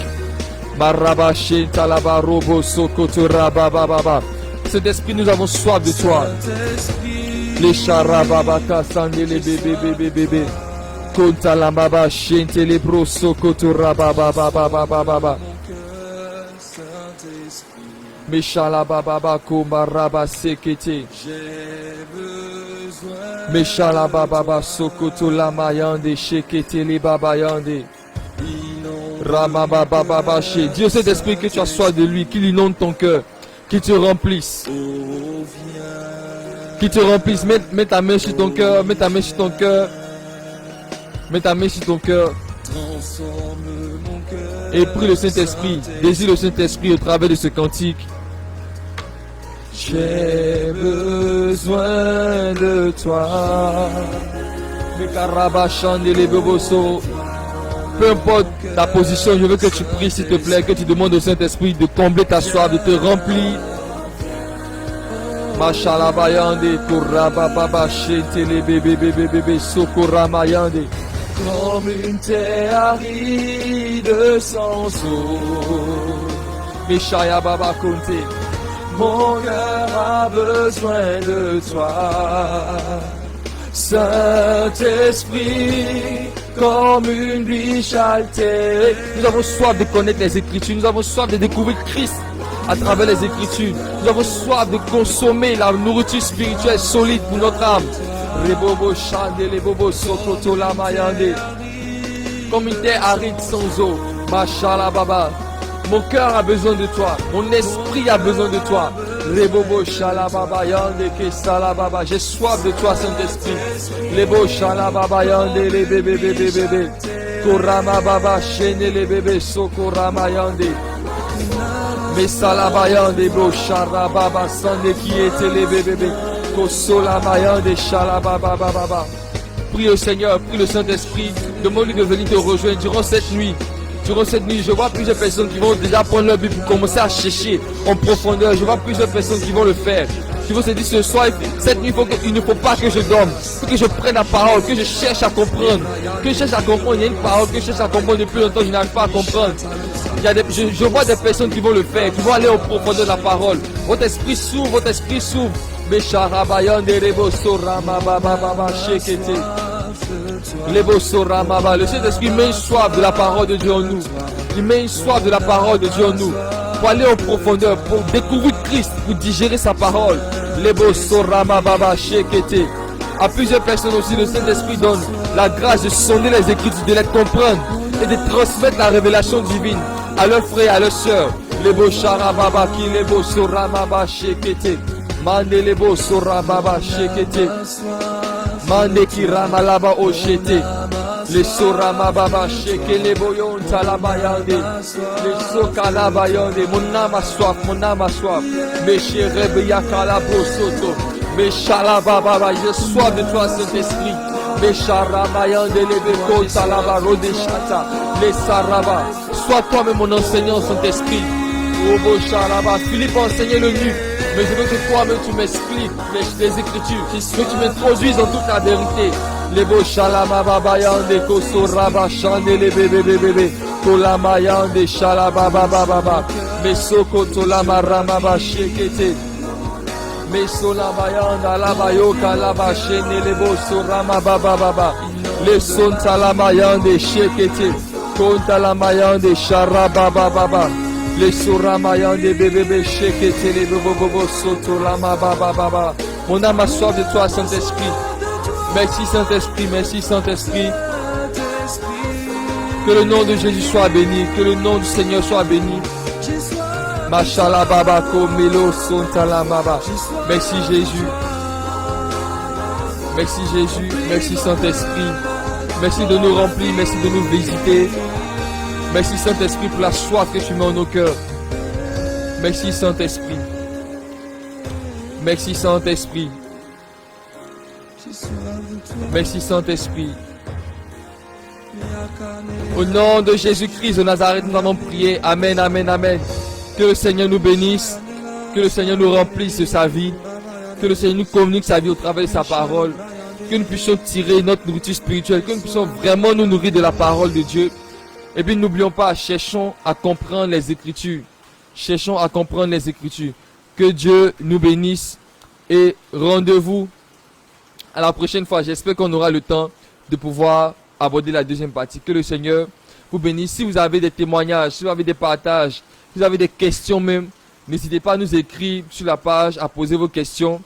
Cet esprit, nous avons soif de toi. Les charababaka sandé les bébés. Konta la baba chente les broso kotura baba. Meshala baba komaraba sekete. Meshala baba sokoto la mayande shekete les babayande. Dieu, cet esprit que tu as soif de lui, qu'il inonde ton cœur, qu'il te remplisse. Qu'il te remplisse. Mets ta main sur ton cœur, mets ta main sur ton cœur. Mets ta main sur ton cœur. Et prie le Saint-Esprit, désire le Saint-Esprit au travers de ce cantique. J'ai besoin de toi. Peu importe ta position, je veux que tu pries s'il te plaît, que tu demandes au Saint-Esprit de combler ta soif, de te remplir. Machalabayande, Korababa, Chetele, bébé, Sokoramayande. Comme une terre aride sans eau. Meshaya Baba Konte. Mon cœur a besoin de toi. Saint-Esprit, comme une biche altérée. Nous avons soif de connaître les Écritures. Nous avons soif de découvrir Christ à travers les Écritures. Nous avons soif de consommer la nourriture spirituelle solide pour notre âme. Rebobo chande, les bobos sokoto la mayande. Comme une terre aride sans eau. Machala baba. Mon cœur a besoin de toi. Mon esprit a besoin de toi. Rebobo shalababa yande ke salababa. J'ai soif de toi, Saint-Esprit. Lebo shalababa yande les bébés. Korama baba chene les bébés sokorama yande. Mais salaba yande bro sharababa sande qui était les bébés. Kosola mayande shalababa baba. Prie au Seigneur, prie le Saint-Esprit. Demande-lui de venir te rejoindre durant cette nuit. Durant cette nuit, je vois plusieurs personnes qui vont déjà prendre leur Bible pour commencer à chercher en profondeur. Je vois plusieurs personnes qui vont le faire. Qui vont se dire ce soir, cette nuit, il ne faut pas que je dorme. Il faut que je prenne la parole, que je cherche à comprendre. Que je cherche à comprendre. Il y a une parole que je cherche à comprendre depuis longtemps, je n'arrive pas à comprendre. Je vois des personnes qui vont le faire, qui vont aller en profondeur de la parole. Votre esprit s'ouvre, votre esprit s'ouvre. Le Saint-Esprit met une soif de la parole de Dieu en nous. Il met une soif de la parole de Dieu en nous. Pour aller en profondeur, pour découvrir Christ, pour digérer sa parole. À plusieurs personnes aussi, le Saint-Esprit donne la grâce de sonder les Écritures, de les comprendre et de transmettre la révélation divine à leurs frères et à leurs sœurs. Mandelebo sora baba shekete. Mande ki ramalaba oshete. Les sorama baba sheke les boyon talabayande. Les sokalabayande. Mon âme a soif, mon âme a soif. Mes chérébes yakalabosoto. Mes chalababa, j'ai soif de toi, Saint-Esprit. Mes charabayande les beko talabaro de chata. Les saraba. Sois toi-même mon enseignant, Saint-Esprit. Obo charaba. Philippe a enseigné le nu. Mais je veux que toi-même tu m'expliques les Écritures, que tu m'introduises en toute la vérité. Les beaux chalama babayande, kosoraba chande les bébé, tolamayande chalaba baba, mes soko tolama ramaba shekete, mes solamayande alabayo kalaba chene les beaux sorama baba, les son talamayande shekete, kontalamayande charaba baba. Les souramayan des bébés shekete les bobo soto lama baba. Mon âme a soif de toi, Saint-Esprit. Merci Saint-Esprit, merci Saint-Esprit. Que le nom de Jésus soit béni, que le nom du Seigneur soit béni. Mashallah baba komelo sontala baba. Merci Jésus. Merci Jésus, merci Saint-Esprit. Merci de nous remplir, merci de nous visiter. Merci Saint-Esprit pour la soif que tu mets en nos cœurs. Merci Saint-Esprit. Merci Saint-Esprit. Merci Saint-Esprit. Au nom de Jésus-Christ de Nazareth, nous avons prié. Amen, amen, amen. Que le Seigneur nous bénisse. Que le Seigneur nous remplisse de sa vie. Que le Seigneur nous communique sa vie au travers de sa parole. Que nous puissions tirer notre nourriture spirituelle. Que nous puissions vraiment nous nourrir de la parole de Dieu. Et puis n'oublions pas, cherchons à comprendre les Écritures. Cherchons à comprendre les Écritures. Que Dieu nous bénisse. Et rendez-vous à la prochaine fois. J'espère qu'on aura le temps de pouvoir aborder la deuxième partie. Que le Seigneur vous bénisse. Si vous avez des témoignages, si vous avez des partages, si vous avez des questions même, n'hésitez pas à nous écrire sur la page, à poser vos questions.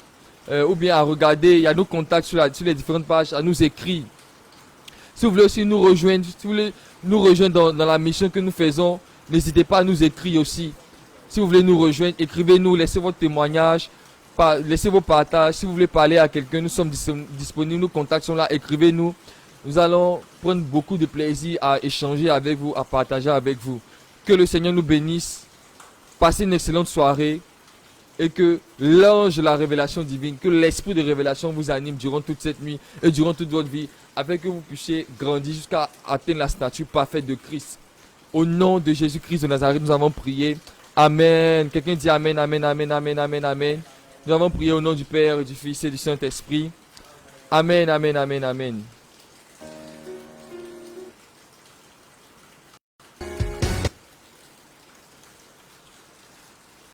Ou bien à regarder, il y a nos contacts sur les différentes pages, à nous écrire. Si vous voulez aussi nous rejoindre, si vous voulez nous rejoindre dans la mission que nous faisons, n'hésitez pas à nous écrire aussi. Si vous voulez nous rejoindre, écrivez-nous, laissez votre témoignage, laissez vos partages. Si vous voulez parler à quelqu'un, nous sommes disponibles, nos contacts sont là, écrivez-nous. Nous allons prendre beaucoup de plaisir à échanger avec vous, à partager avec vous. Que le Seigneur nous bénisse. Passez une excellente soirée. Et que l'ange de la révélation divine, que l'esprit de révélation vous anime durant toute cette nuit et durant toute votre vie, afin que vous puissiez grandir jusqu'à atteindre la stature parfaite de Christ. Au nom de Jésus-Christ de Nazareth, nous avons prié. Amen. Quelqu'un dit Amen, Amen, Amen, Amen, Amen, Amen. Nous avons prié au nom du Père, du Fils et du Saint-Esprit. Amen, Amen, Amen, Amen.